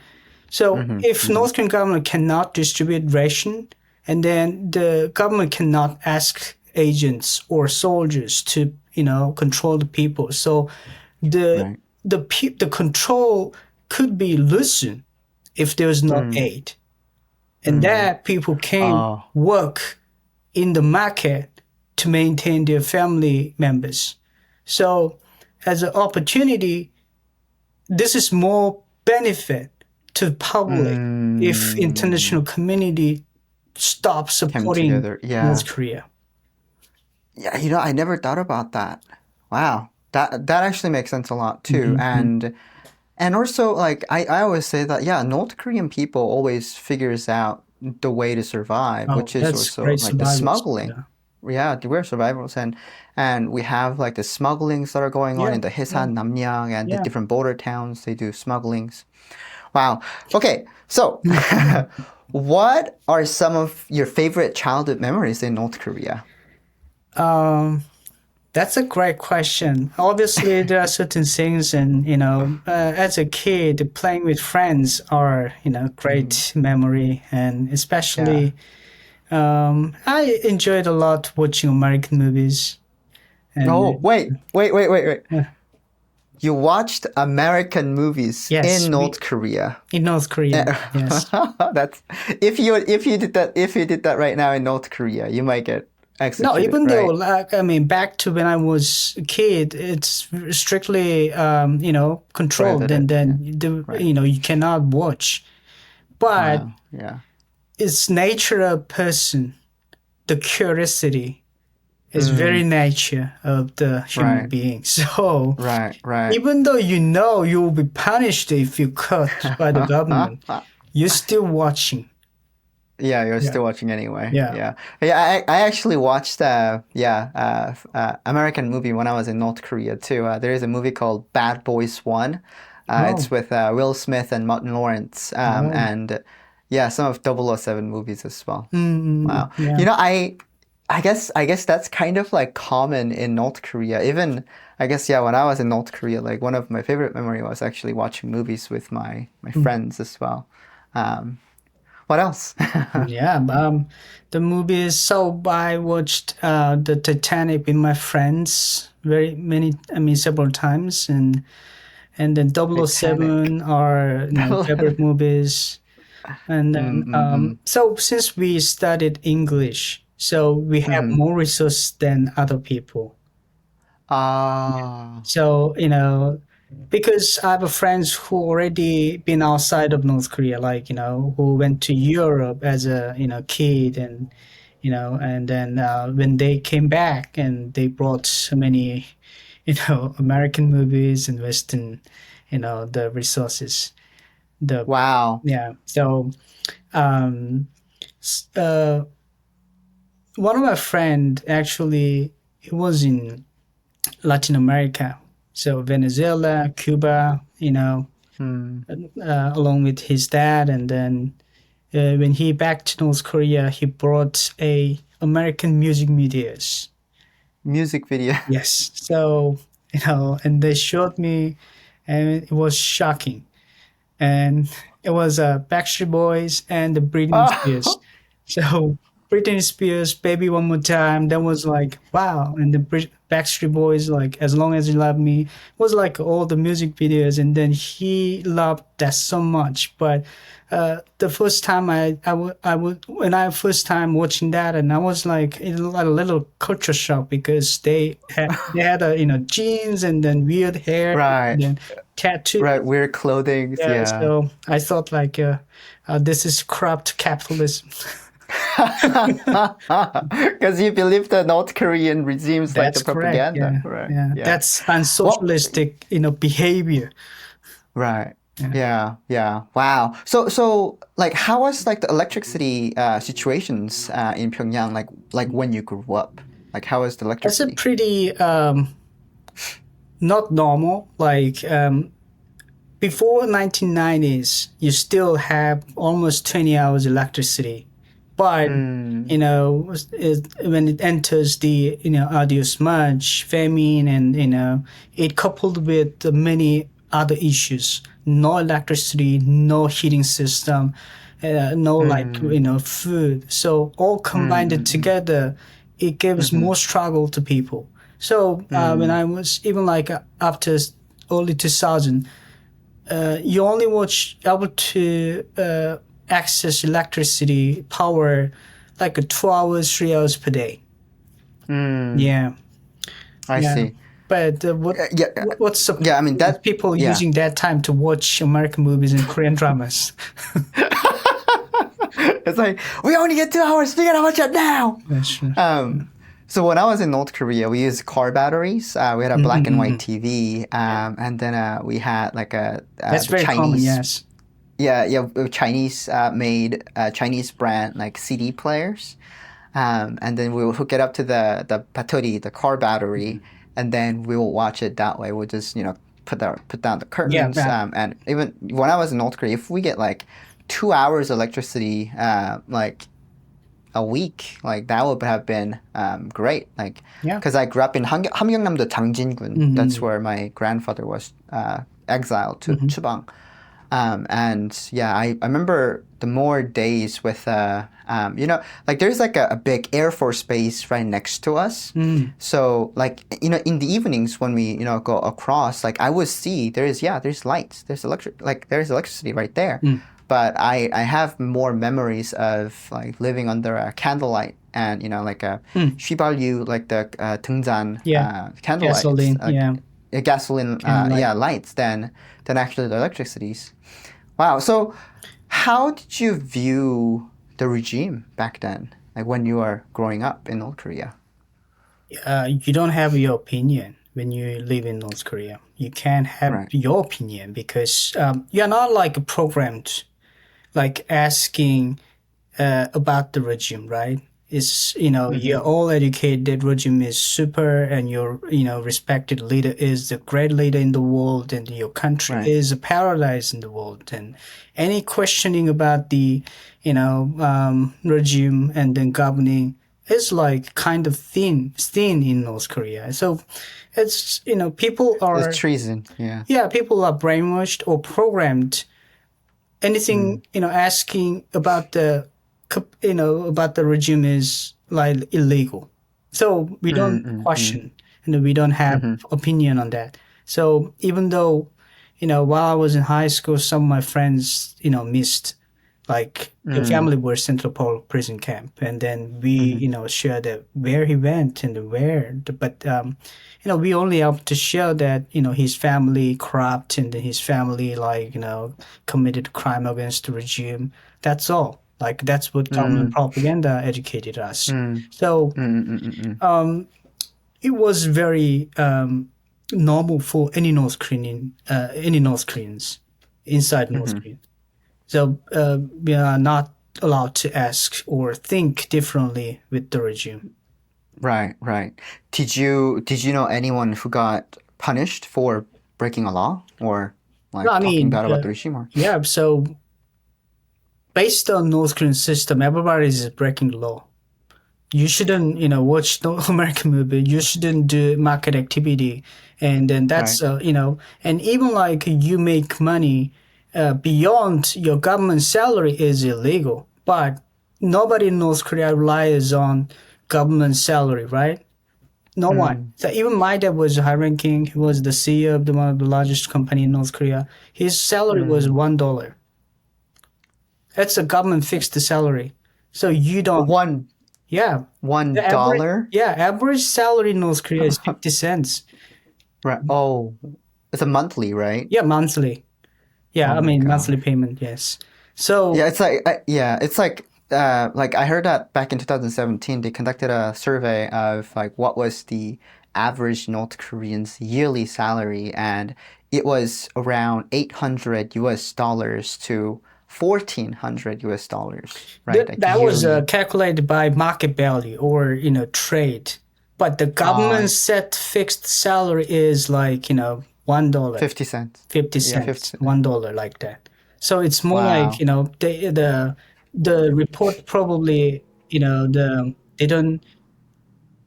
S1: So
S2: Mm-hmm.
S1: if
S2: Mm-hmm.
S1: North Korean government cannot distribute ration, and then the government cannot ask agents or soldiers to control the people. So the
S2: Right.
S1: the control could be loosened if there's no
S2: Mm-hmm.
S1: aid, and
S2: Mm-hmm.
S1: that people can
S2: Oh.
S1: work in the market to maintain their family members. So as an opportunity, this is more benefit to public if
S2: Mm.
S1: international community stops
S2: Came
S1: supporting
S2: together.
S1: North
S2: Yeah.
S1: Korea.
S2: Yeah, I never thought about that. Wow. That actually makes sense a lot too.
S1: Mm-hmm.
S2: And also like I always say that yeah, North Korean people always figures out the way to survive,
S1: Oh,
S2: which is
S1: that's
S2: also
S1: great
S2: like the
S1: survivors.
S2: smuggling.
S1: Yeah.
S2: Yeah, we're survivors and we have like the smugglings that are going on
S1: Yeah.
S2: in the
S1: Yeah.
S2: Hisan, Namyang and the
S1: Yeah.
S2: different border towns. They do smugglings. Wow. Okay. So,
S1: Mhm.
S2: what are some of your favorite childhood memories in North Korea?
S1: Um, that's a great question. Obviously, there are certain things, and as a kid, playing with friends are
S2: Hmm.
S1: great memory, and
S2: Yeah.
S1: especially I enjoyed a lot watching American movies,
S2: Oh,
S1: and
S2: wait.
S1: uh,
S2: You watched American movies
S1: yes,
S2: in
S1: we
S2: North Korea.
S1: in North Korea. Yes.
S2: That's if you did that right now in North Korea, you might get
S1: No,
S2: executed,
S1: even though,
S2: right?
S1: like, I mean, back to when I was a kid, it's strictly, controlled, and
S2: Prohibited. Yeah.
S1: then
S2: Right.
S1: you cannot watch. But
S2: Wow. Yeah.
S1: it's nature of person, the curiosity is very
S2: Mm,
S1: nature of the human
S2: right.
S1: being. So
S2: Right.
S1: even though you will be punished if you caught by the government, you're still watching.
S2: Yeah, you're
S1: Yeah,
S2: still watching anyway.
S1: yeah.
S2: Yeah, yeah. I actually watched American movie when I was in North Korea too. There is a movie called Bad Boys One. It's
S1: Oh,
S2: with Will Smith and Martin Lawrence.
S1: oh.
S2: And yeah, some of 007 movies as well. Wow.
S1: Yeah.
S2: You know, I guess that's kind of like common in North Korea. Even I guess yeah, when I was in North Korea, like one of my favorite memory was actually watching movies with my
S1: Mm.
S2: friends as well. Um, what else?
S1: Yeah, the movies. So I watched the Titanic with my friends very many. I mean, several times, and then
S2: Titanic.
S1: 007 are favorite movies. And then
S2: Mm-mm-mm.
S1: so since we studied English, so we have
S2: Mm-hmm.
S1: more resources than other people.
S2: Ah.
S1: So, because I have friends who already been outside of North Korea, like, who went to Europe as a, kid, and then when they came back and they brought so many, American movies and Western, the resources, the,
S2: Wow.
S1: yeah. So, um, uh, one of my friend actually, he was in Latin America. So Venezuela, Cuba,
S2: Hmm.
S1: along with his dad, and then when he back to North Korea, he brought a American music videos.
S2: Music video.
S1: Yes, so and they showed me, and it was shocking. And it was Backstreet Boys and the Britney Spears.
S2: Oh,
S1: So Britney Spears, "Baby One More Time." That was like wow, and the Backstreet Boys, like "As Long as You Love Me," was like all the music videos, and then he loved that so much. But the first time I would when I first time watching that, and I was like in a little culture shock because they had a jeans and then weird hair and
S2: Right.
S1: then tattoo.
S2: Right. Weird clothing.
S1: Yeah,
S2: Yeah.
S1: so I thought like this is corrupt capitalism.
S2: Because you believe the North Korean regime's like the
S1: That's correct.
S2: propaganda.
S1: Yeah,
S2: Right.
S1: yeah.
S2: Yeah.
S1: That's
S2: Well,
S1: unsocialistic, behavior.
S2: right.
S1: Yeah.
S2: Yeah. Yeah. Wow. So like how was like the electricity situations in Pyongyang like when you grew up? Like how was the
S1: That's a
S2: electricity?
S1: pretty not normal. Like before 1990s, you still have almost 20 hours electricity, but
S2: Mm,
S1: when it enters the audio smudge, famine, and it coupled with many other issues, no electricity, no heating system, no like
S2: mm,
S1: food. So all combined
S2: mm,
S1: together, it gives
S2: mm,
S1: more struggle to people. So when
S2: mm,
S1: I was even like after early 2000, you only watch able to access electricity power like 2 hours, 3 hours per day.
S2: mm.
S1: Yeah,
S2: I
S1: yeah.
S2: see.
S1: But
S2: Yeah.
S1: what's the
S2: Yeah. I mean
S1: point of
S2: that.
S1: people
S2: Yeah.
S1: using that time to watch American movies and Korean dramas?
S2: It's like we only get 2 hours. We gotta watch it now.
S1: That's true.
S2: Um, so when I was in North Korea, we used car batteries. We had a black and white
S1: Mm-mm-mm.
S2: TV, and then we had like
S1: That's
S2: the
S1: very common.
S2: Chinese,
S1: Yes.
S2: yeah, yeah, Chinese made Chinese brand like CD players, and then we would hook it up to the battery, the car battery, and then we will watch it that way. We'll just put down the
S1: Yeah.
S2: curtains, and even when I was in North Korea, if we get like 2 hours electricity, like a week, like that would have been great. Like,
S1: Yeah.
S2: because I grew up in 함경남도 장진군. That's
S1: Mm-hmm.
S2: where my grandfather was exiled to
S1: Mm-hmm.
S2: Chubang. And yeah, I remember the more days with, like there's like a big Air Force base right next to us.
S1: Mm.
S2: So like, in the evenings when we, go across, like I would see there's lights, there's electricity right there.
S1: Mm.
S2: But I have more memories of like living under a candlelight and, like a
S1: Mm.
S2: 휘발유, like the 등잔
S1: Yeah.
S2: candlelights,
S1: Gasoline. Yeah.
S2: gasoline,
S1: Candlelight.
S2: yeah, lights than actually the electricities. Wow. So, how did you view the regime back then, like when you were growing up in North Korea?
S1: You don't have your opinion when you live in North Korea. You can't have
S2: Right.
S1: your opinion because you're not like programmed, like asking about the regime, right? It's
S2: Mm-hmm.
S1: you're all educated. Regime is super, and your respected leader is the great leader in the world, and your country
S2: Right.
S1: is a paradise in the world. And any questioning about the regime and then governing is like kind of thin in North Korea. So it's people
S2: It's
S1: are
S2: treason. Yeah.
S1: people are brainwashed or programmed. Anything
S2: Mm.
S1: asking about the regime is like illegal, so we don't
S2: Mm-mm-mm.
S1: question, we don't have
S2: Mm-hmm.
S1: opinion on that. So even though while I was in high school, some of my friends missed, like their
S2: Mm.
S1: family were sent to a prison camp, and then we
S2: Mm-hmm.
S1: shared that where he went and where, but we only have to show that his family corrupt and his family like committed crime against the regime. That's all. Like that's what government
S2: Mm.
S1: propaganda educated us.
S2: Mm.
S1: So
S2: Mm-mm-mm-mm.
S1: it was very normal for any North Koreans inside North
S2: Mm-hmm.
S1: Korea. So we are not allowed to ask or think differently with the regime.
S2: Right, right. Did you know anyone who got punished for breaking a law or
S1: No,
S2: like
S1: I
S2: talking
S1: mean,
S2: bad about the regime or?
S1: yeah. So based on North Korean system, everybody is breaking the law. You shouldn't, watch no American movie. You shouldn't do market activity, and then
S2: Right.
S1: that's, and even like you make money beyond your government salary is illegal. But nobody in North Korea relies on government salary, right? No one.
S2: Mm,
S1: So even my dad was high ranking. He was the CEO of one of the largest company in North Korea. His salary was
S2: mm.
S1: $1. That's a government fixed salary. So you don't.
S2: One
S1: Yeah, the
S2: one
S1: average.
S2: dollar?
S1: Yeah, average salary in North Korea is 50 cents.
S2: Right. Oh, it's a monthly, right?
S1: Yeah, monthly. Yeah,
S2: Oh
S1: I
S2: my
S1: mean monthly
S2: gosh.
S1: payment. Yes.
S2: Yeah,
S1: So
S2: it's like I heard that back in 2017 they conducted a survey of like what was the average North Korean's yearly salary, and it was around 800 US dollars to 1400 US dollars, right? Like
S1: that was
S2: yearly.
S1: calculated by market value or trade. But the government
S2: Uh,
S1: set fixed salary is like $1,
S2: 50 cents.
S1: fifty
S2: Yeah, 50
S1: cents,
S2: cents.
S1: $1 like that. So it's more like
S2: Wow.
S1: the report probably they don't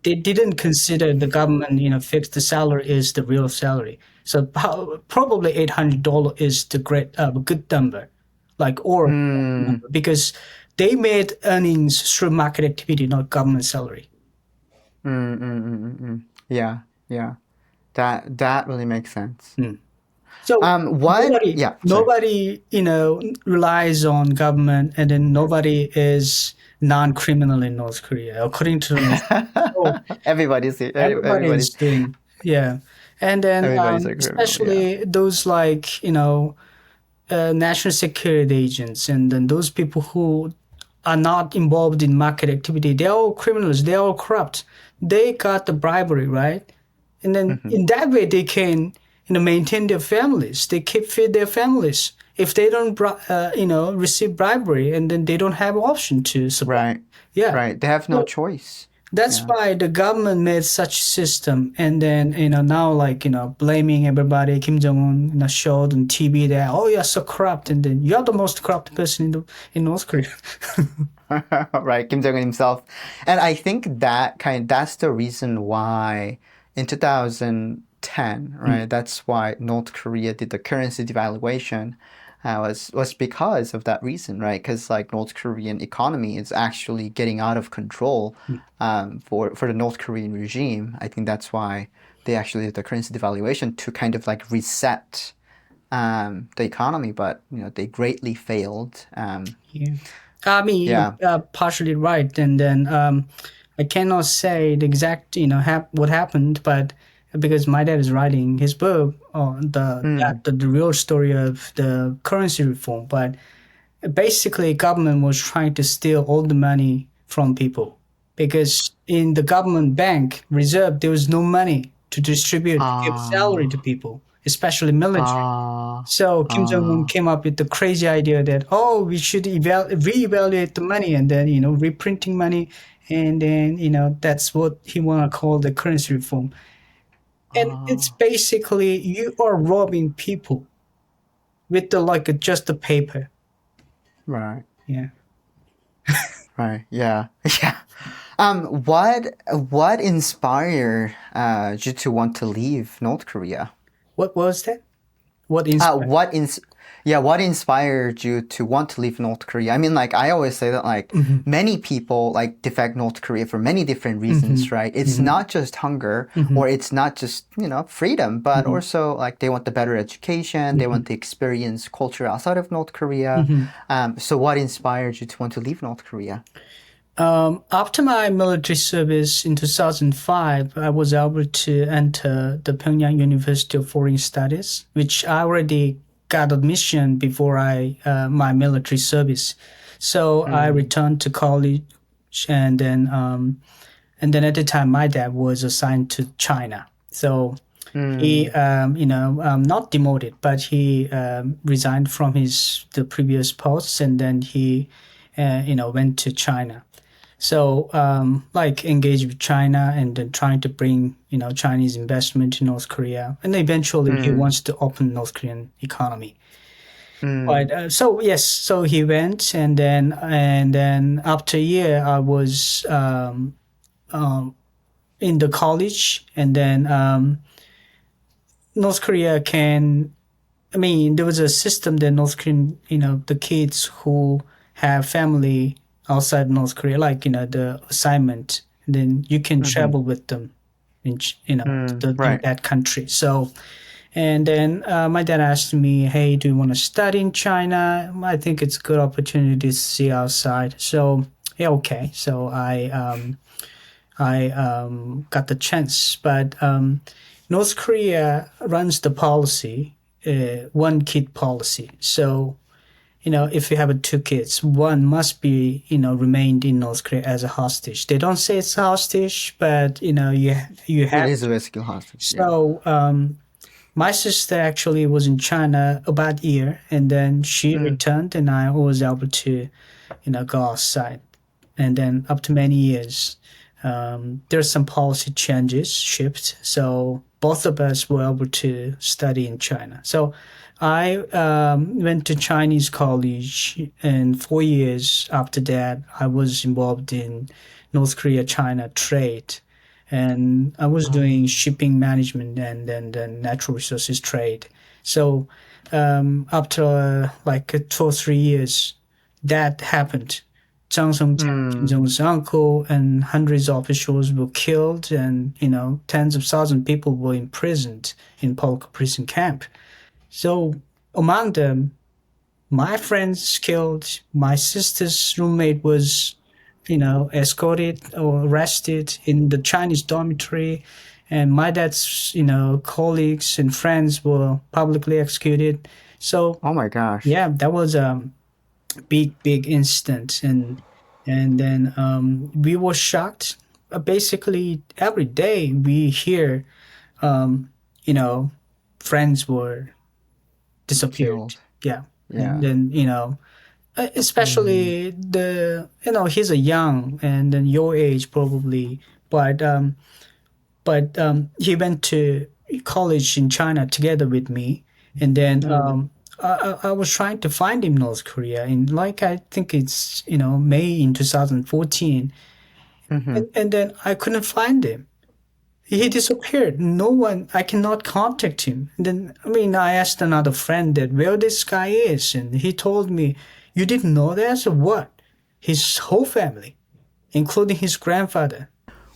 S1: they didn't consider the government fixed salary is the real salary. So probably $800 is the good number, like or
S2: Mm,
S1: number because they made earnings through market activity, not government salary.
S2: yeah, yeah. That really makes sense.
S1: Mm. So
S2: What? Yeah, sorry.
S1: nobody, relies on government, and then nobody is non-criminal in North Korea, according to the North. So everybody
S2: Everybody's
S1: is doing, yeah. And then,
S2: everybody's a criminal. Yeah.
S1: especially those like, national security agents, and then those people who are not involved in market activity, they're all criminals, they're all corrupt. They got the bribery, right? And then
S2: Hmm.
S1: in that way they can maintain their families, they keep feed their families. If they don't receive bribery, and then they don't have option to support.
S2: Right.
S1: Yeah,
S2: Right. They have no
S1: so
S2: choice.
S1: that's
S2: Yeah.
S1: why the government made such system. And then now, like, blaming everybody. Kim Jong-un showed on TV that, oh, you're so corrupt, and then you're the most corrupt person in North Korea.
S2: Right. Kim Jong-un himself. And I think that's the reason why in 2010, right? That's why North Korea did the currency devaluation. Was because of that reason, right? Because like North Korean economy is actually getting out of control for the North Korean regime. I think that's why they actually did the currency devaluation to kind of like reset the economy, but they greatly failed.
S1: Yeah. I mean,
S2: Yeah.
S1: partially right. And then I cannot say the exact, what happened, but because my dad is writing his book on
S2: Mm.
S1: the real story of the currency reform. But basically, government was trying to steal all the money from people because in the government bank reserve, there was no money to distribute, to give salary to
S2: Ah,
S1: people, especially military.
S2: ah,
S1: So Kim Jong Un
S2: ah,
S1: came up with the crazy idea that, oh, we should reevaluate the money, and then reprinting money, and then that's what he want to call the currency reform. And it's
S2: ah.
S1: basically you are robbing people with the like just the paper.
S2: Right,
S1: Yeah.
S2: right. Yeah, yeah. What inspired you to want to leave North Korea?
S1: What was that? What
S2: Uh,
S1: inspired?
S2: what ins yeah, what inspired you to want to leave North Korea? I mean, like I always say that like
S1: Hmm.
S2: many people like defect North Korea for many different
S1: Hmm.
S2: reasons, right? It's
S1: Hmm.
S2: not just hunger
S1: Hmm.
S2: or it's not just, freedom, but
S1: Hmm.
S2: also like they want the better education, they want
S1: Hmm.
S2: to experience culture outside of North Korea.
S1: Hmm.
S2: So what inspired you to want to leave North Korea?
S1: After my military service in 2005, I was able to enter the Pyongyang University of Foreign Studies, which I already got admission before my military service. So I
S2: Mm,
S1: returned to college, and then at the time, my dad was assigned to China. So he,
S2: mm,
S1: not demoted, but he resigned from the previous posts, and then he, went to China. So, like engage with China, and then trying to bring, Chinese investment to North Korea, and eventually he
S2: mm,
S1: wants to open North Korean economy. But
S2: mm,
S1: so yes, so he went, and then after a year, I was um, in the college, and then North Korea can. I mean, there was a system that North Korean, the kids who have family outside North Korea, like the assignment. And then you can
S2: Mm-hmm.
S1: travel with them in in
S2: Right.
S1: that country. So and then my dad asked me, "Hey, do you want to study in China? I think it's a good opportunity to see outside." So yeah, okay. So I got the chance, but North Korea runs the policy, one kid policy. So if you have two kids, one must be remained in North Korea as a hostage. They don't say it's a hostage, but you
S2: It
S1: have
S2: is
S1: to.
S2: a risky hostage. Yeah.
S1: So my sister actually was in China about a year, and then she
S2: Mm.
S1: returned, and I was able to go outside, and then up to many years. There's some policy changes, shifts. So both of us were able to study in China. So I went to Chinese college, and 4 years after that, I was involved in North Korea-China trade. And I was doing
S2: Um,
S1: shipping management and then the natural resources trade. So after like 2 or 3 years, that happened. Zhang Songjiang, Kim
S2: mm.
S1: Jong-un's uncle, and hundreds of officials were killed, and tens of thousands of people were imprisoned in Polk prison camp. So among them, my friends killed. My sister's roommate was, escorted or arrested in the Chinese dormitory, and my dad's, colleagues and friends were publicly executed. So
S2: Oh my gosh.
S1: yeah, that was a big incident, and then we were shocked. Basically, every day we hear, um, you know, friends were disappeared.
S2: Killed.
S1: Yeah, and
S2: Yeah.
S1: then
S2: Mm.
S1: especially he's a young and then your age probably, but he went to college in China together with me, and then
S2: Mm.
S1: I was trying to find him in North Korea, and like I think it's May in 2014,
S2: Mm-hmm.
S1: and then I couldn't find him. He disappeared. No one, I cannot contact him. And then, I mean, I asked another friend that where this guy is, and he told me, "You didn't know that?" So what? His whole family, including his grandfather.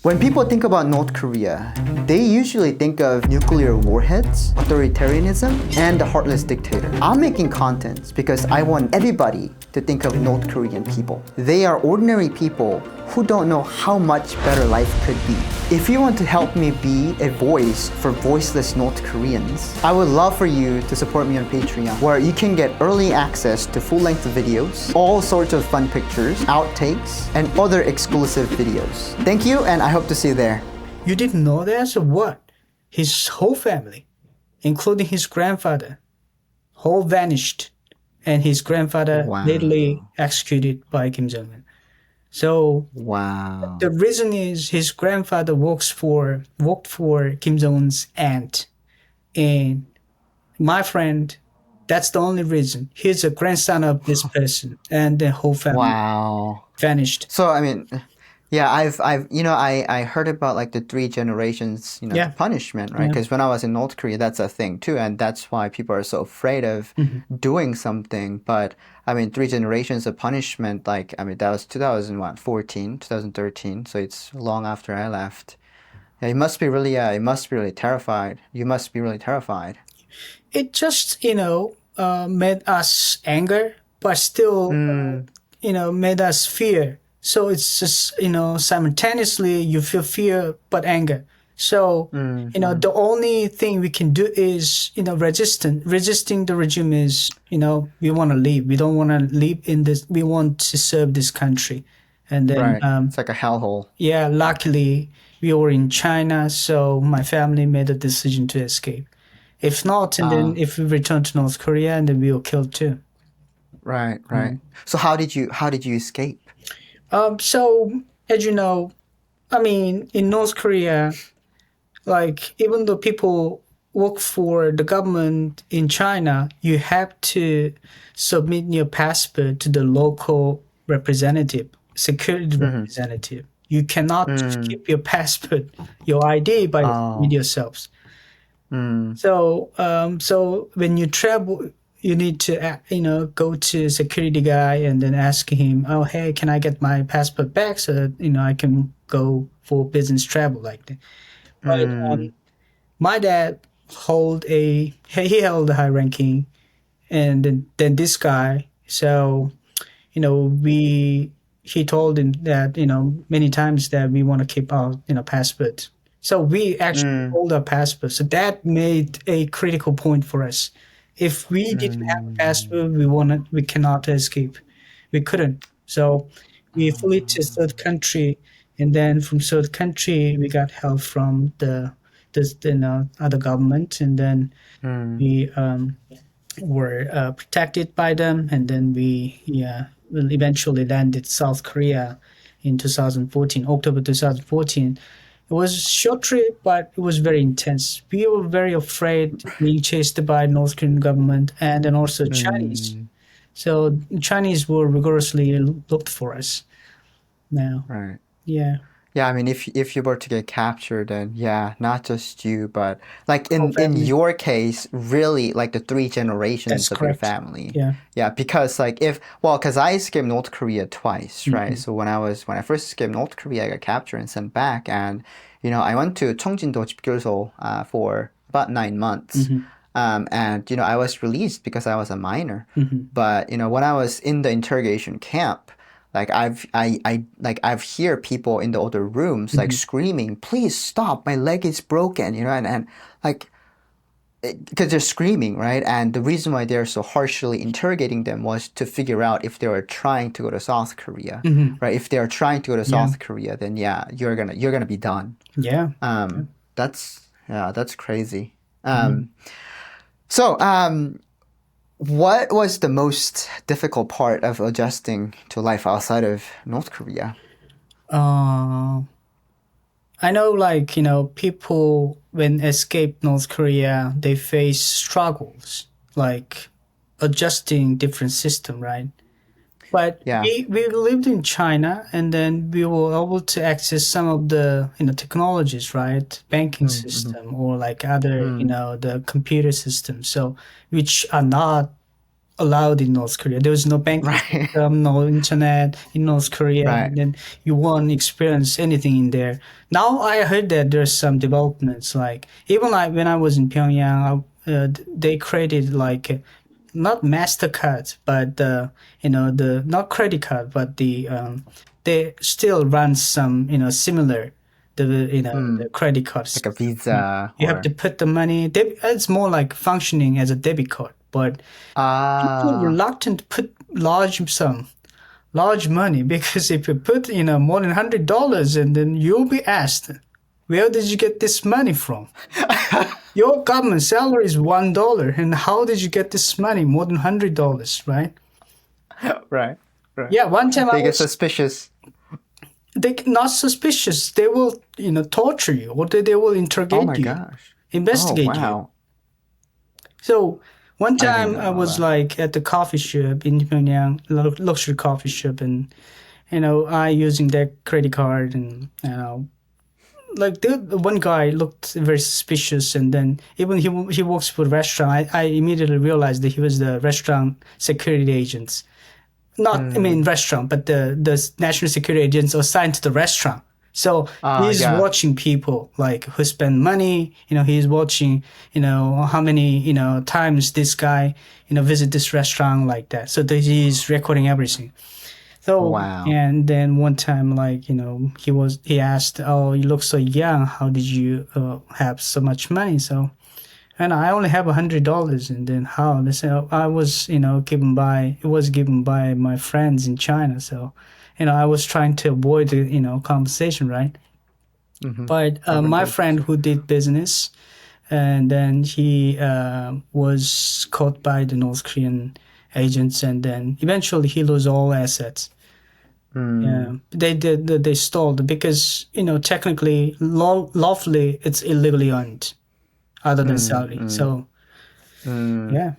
S2: When people think about North Korea, they usually think of nuclear warheads, authoritarianism, and a heartless dictator. I'm making contents because I want everybody to think of North Korean people. They are ordinary people who don't know how much better life could be. If you want to help me be a voice for voiceless North Koreans, I would love for you to support me on Patreon, where you can get early access to full-length videos, all sorts of fun pictures, outtakes, and other exclusive videos. Thank you, and I hope to see you there.
S1: You didn't know that? So what? His whole family, including his grandfather, whole vanished, and his grandfather lately
S2: Wow.
S1: executed by Kim Jong Un. So the
S2: Wow.
S1: reason is his grandfather worked for Kim Jong Un's aunt, and my friend. That's the only reason. He's a grandson of this person, and the whole family
S2: Wow.
S1: vanished.
S2: So I mean, yeah, I heard about like the three generations, the
S1: Yeah,
S2: punishment, right?
S1: yeah.
S2: Because when I was in North Korea, that's a thing too, and that's why people are so afraid of
S1: Mhm.
S2: doing something. But I mean, three generations of punishment, like I mean, that was 2014, 2013, so it's long after I left. Yeah, it must be really terrified. You must be really terrified.
S1: It just made us anger, but still
S2: Mm,
S1: made us fear. So it's just simultaneously you feel fear but anger. So
S2: mm.
S1: the only thing we can do is resisting the regime is we want to leave. We don't want to live in this. We want to serve this country, and then
S2: Right. It's like a hellhole.
S1: yeah, luckily we were in China, so my family made a decision to escape. If not, and then
S2: Uh,
S1: if we return to North Korea, and then we were killed too.
S2: right, right.
S1: Mm.
S2: So how did you escape?
S1: So as you know, I mean, in North Korea, like even though people work for the government in China, you have to submit your passport to the local representative, security
S2: Mm-hmm.
S1: representative. You cannot just
S2: Mm.
S1: keep your passport, your ID by with
S2: Oh.
S1: yourselves.
S2: Mm.
S1: So when you travel, you need to go to security guy and then ask him, oh hey, can I get my passport back so that I can go for business travel like that. But
S2: Mm,
S1: my dad he held a high ranking, and then this guy. So we he told him that many times that we want to keep our passport. So we actually
S2: mm,
S1: hold our passport. So that made a critical point for us. If we didn't have a
S2: mm,
S1: passport, we cannot escape. We couldn't. So we flew to third country, and then from third country we got help from the other government, and then
S2: mm,
S1: we were protected by them, and then we will eventually landed South Korea in 2014, October 2014. It was a short trip, but it was very intense. We were very afraid being chased by North Korean government and then also Chinese.
S2: mm.
S1: So Chinese were rigorously looked for us. Now,
S2: Right.
S1: yeah,
S2: Yeah, I mean, if you were to get captured, then yeah, not just you, but like
S1: whole
S2: in
S1: family.
S2: your case, really like the three
S1: That's
S2: generations of your
S1: correct.
S2: family.
S1: Yeah.
S2: Yeah, because like if well, because I escaped North Korea twice, right?
S1: Hmm.
S2: So when I first escaped North Korea, I got captured and sent back, and I went to 청진도 집결소 for about 9 months,
S1: Hmm.
S2: and I was released because I was a minor,
S1: Hmm.
S2: but when I was in the interrogation camp. Like I've hear people in the other rooms like
S1: Hmm.
S2: screaming, "Please stop! My leg is broken!" and like because they're screaming, right? And the reason why they're so harshly interrogating them was to figure out if they were trying to go to South Korea,
S1: Hmm.
S2: right? If they are trying to go to
S1: Yeah.
S2: South Korea, then yeah, you're gonna be done.
S1: Yeah.
S2: That's crazy.
S1: Mhm.
S2: So what was the most difficult part of adjusting to life outside of North Korea?
S1: Uh, I know, like, people when escape North Korea, they face struggles, like adjusting different system, right? But
S2: Yeah.
S1: we lived in China, and then we were able to access some of the technologies, right? Banking
S2: Mm-hmm.
S1: system or like other
S2: Mm,
S1: the computer systems, so which are not allowed in North Korea. There was no banking
S2: right.
S1: system, no internet in North Korea,
S2: Right.
S1: and then you won't experience anything in there. Now I heard that there's some developments, like even like when I was in Pyongyang, they created like not Mastercard, but the not credit card, but they still run some similar the
S2: Mm,
S1: credit card
S2: like a
S1: system.
S2: visa
S1: You have to
S2: or
S1: put the money. It's more like functioning as a debit card, but people
S2: ah
S1: reluctant to put large money because if you put more than $100, and then you'll be asked, where did you get this money from? Your government salary is $1, and how did you get this money more than $100, right?
S2: right. Right.
S1: Yeah, one time I
S2: They get
S1: was
S2: suspicious.
S1: they not suspicious. They will torture you, or they will
S2: Oh my
S1: interrogate you,
S2: gosh. Oh
S1: investigate you.
S2: wow.
S1: So one
S2: I did
S1: time
S2: not
S1: I
S2: know
S1: was
S2: that.
S1: like at the coffee shop in Pyongyang, luxury coffee shop, and I using their credit card, and like the one guy looked very suspicious, and then even he works for the restaurant. I immediately realized that he was the restaurant security agents. Not I mean
S2: Mm.
S1: restaurant, but the national security agents assigned to the restaurant. So he's
S2: Yeah.
S1: watching people like who spend money. He's watching how many times this guy visit this restaurant like that. So he's recording everything. So
S2: Wow.
S1: and then one time, like he asked, "Oh, you look so young. How did you have so much money?" So and I only have $100, and then how? They said, "Oh, I was given by it was given by my friends in China." So I was trying to avoid the conversation, right?
S2: Mm-hmm.
S1: But my friend
S2: Confrontations.
S1: who did business, and then he was caught by the North Korean agents, and then eventually he lost all assets.
S2: Mm.
S1: Yeah, they stalled because technically lawfully it's illegally owned other than
S2: Mm.
S1: Saudi.
S2: Mm.
S1: So
S2: Mm.
S1: yeah.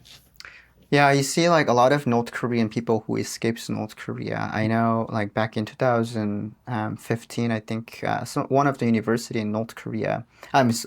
S2: Yeah, you see like a lot of North Korean people who escapes North Korea. I know like back in 2015, I think one of the university in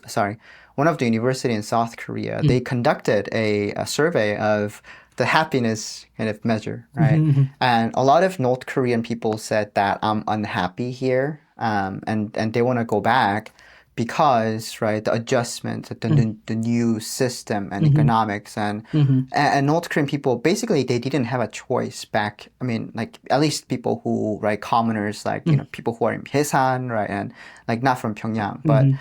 S2: Sorry, one of the university in South Korea, they
S1: Mm.
S2: conducted a survey of the happiness kind of measure, right?
S1: Mhm.
S2: And a lot of North Korean people said that I'm unhappy here, and they want to go back because, right, the adjustment,
S1: Mhm.
S2: the new system and
S1: Mhm.
S2: economics,
S1: Mhm.
S2: and North Korean people basically they didn't have a choice back. I mean, like at least people who, right, commoners, like people who are in Busan, right, and like not from Pyongyang, but
S1: Mhm.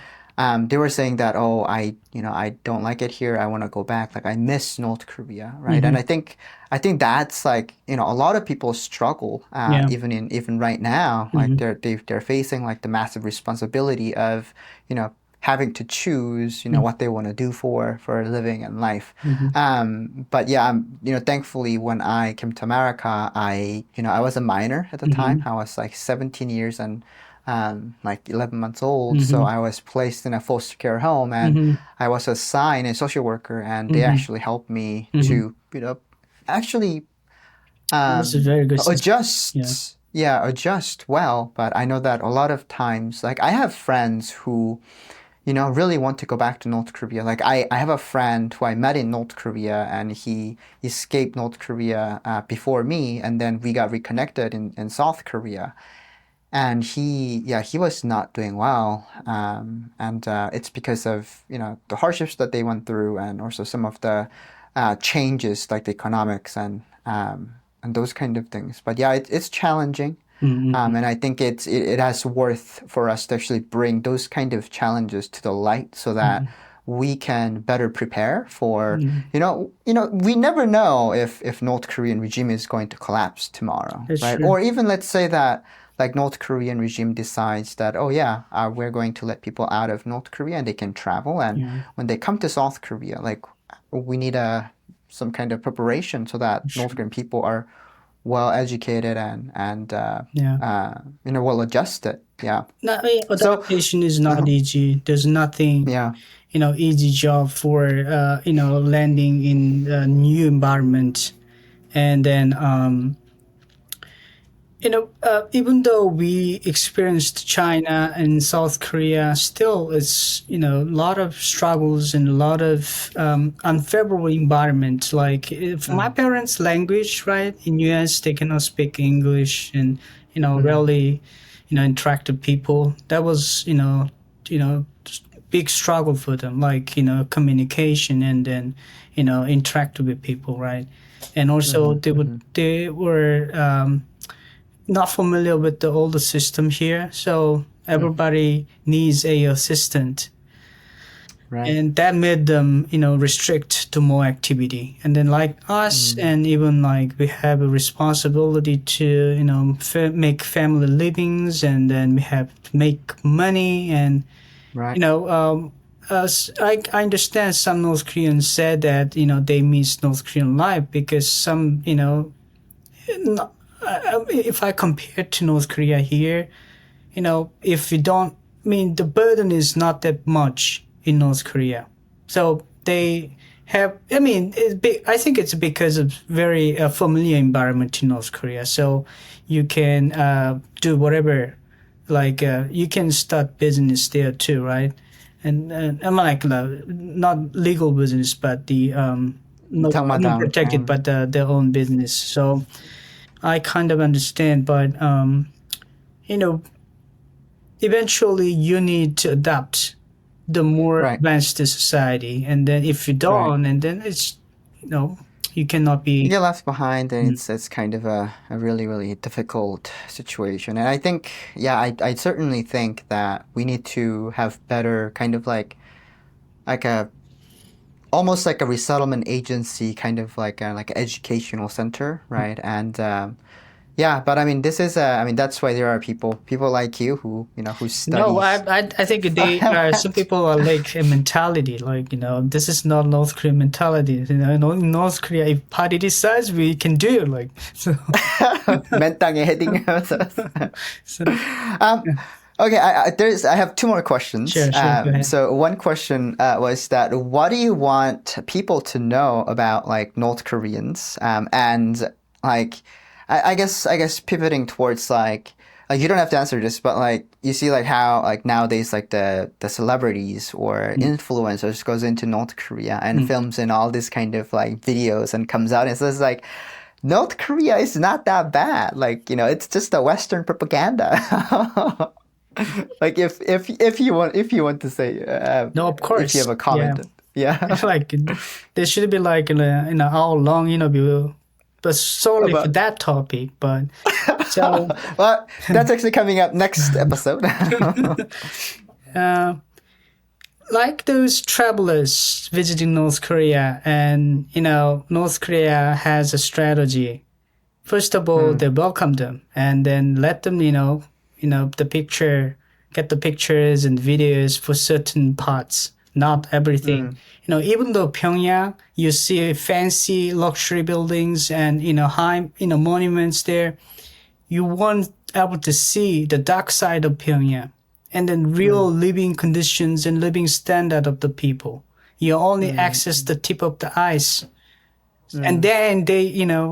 S2: they were saying that, oh, I don't like it here. I want to go back. Like I miss North Korea, right? And
S1: Mhm.
S2: I think that's like, a lot of people struggle,
S1: Yeah.
S2: even right now. Like
S1: Mhm.
S2: they're facing like the massive responsibility of, having to choose,
S1: Mhm.
S2: what they want to do for a living and life.
S1: Mhm.
S2: But yeah, thankfully when I came to America, I was a minor at the time.
S1: Mhm.
S2: I was like 17 years and like 11 months old. So
S1: Mhm.
S2: I was placed in a foster care home and
S1: Mhm.
S2: I was assigned a social worker and they
S1: Mhm.
S2: actually helped me
S1: Mhm.
S2: to, actually
S1: That's a very good system. Yeah.
S2: adjust well. But I know that a lot of times, like I have friends who, really want to go back to North Korea. Like I have a friend who I met in North Korea and he escaped North Korea before me and then we got reconnected in South Korea. And he was not doing well, and it's because of the hardships that they went through, and also some of the changes like the economics and those kind of things. But yeah, it's challenging,
S1: Mhm.
S2: and I think it has worth for us to actually bring those kind of challenges to the light so that
S1: Mhm.
S2: we can better prepare for
S1: Mhm.
S2: we never know if North Korean regime is going to collapse tomorrow,
S1: That's
S2: right?
S1: true.
S2: Or even let's say that like North Korean regime decides that, oh yeah, we're going to let people out of North Korea and they can travel, and
S1: Yeah.
S2: when they come to South Korea, like we need some kind of preparation so that
S1: That's
S2: North
S1: true.
S2: Korean people are well educated and
S1: Yeah.
S2: well adjusted. Yeah.
S1: No, I mean,
S2: So
S1: adaptation is not easy. There's nothing,
S2: yeah,
S1: easy job for, landing in a new environment. And then, even though we experienced China and South Korea, still it's, a lot of struggles and a lot of unfavorable environment. Like if my parents' language, right, in US, they cannot speak English and, rarely, interact with people. That was, you know, big struggle for them, like, communication and then, interact with people, right? And also they were, not familiar with the older system here, so everybody needs a assistant,
S2: right.
S1: and that made them, restrict to more activity. And then like us, and even like we have a responsibility to, make family livings, and then we have to make money, and you
S2: Right.
S1: know. I understand some North Koreans said that they miss North Korean life because some no, if I compare to North Korea here, if you don't, I mean, the burden is not that much in North Korea. So they have, I mean, I think it's because of very familiar environment in North Korea. So you can do whatever, like you can start business there too, right? And I'm like not legal business, but the no, not
S2: Tangmadang.
S1: protected, but their own business. So I kind of understand, but you know, eventually you need to adapt the more
S2: Right.
S1: advanced the society, and then if you
S2: Right.
S1: don't, and then it's you cannot
S2: You
S1: be.
S2: get left behind and
S1: Mm.
S2: it's kind of a really really difficult situation, and I think, yeah, I certainly think that we need to have better kind of like a almost like a resettlement agency, kind of like an educational center, right? And yeah, but I mean, this is I mean, that's why there are people like you who
S1: No,
S2: studies.
S1: I think they some people are like a mentality, like this is not North Korean mentality. In North Korea, if party decides, we can do it, like so.
S2: 맨 땅에 헤딩.
S1: So
S2: um,
S1: yeah.
S2: okay, I have two more questions.
S1: Sure, go ahead.
S2: So one question was that what do you want people to know about like North Koreans, and like I guess pivoting towards like you don't have to answer this, but like you see like how like nowadays like the celebrities or
S1: Mm,
S2: influencers goes into North Korea and
S1: mm.
S2: films and all this kind of like videos and comes out and says like North Korea is not that bad. Like, it's just a Western propaganda. Like if you want to say
S1: No, of
S2: if you
S1: course,
S2: have a
S1: yeah.
S2: comment. Yeah.
S1: Like there should be like in an hour long, but solely for
S2: About
S1: that topic. But so
S2: well, that's actually coming up next episode.
S1: uh, like those travelers visiting North Korea, and North Korea has a strategy. First of all,
S2: Mm,
S1: they welcome them, and then let them, get the pictures and videos for certain parts, not everything.
S2: mm,
S1: Even though Pyongyang, you see fancy luxury buildings and high, monuments there, you won't able to see the dark side of Pyongyang, and then real
S2: mm,
S1: living conditions and living standard of the people. You only
S2: mm,
S1: access the tip of the ice. And
S2: mm.
S1: then they,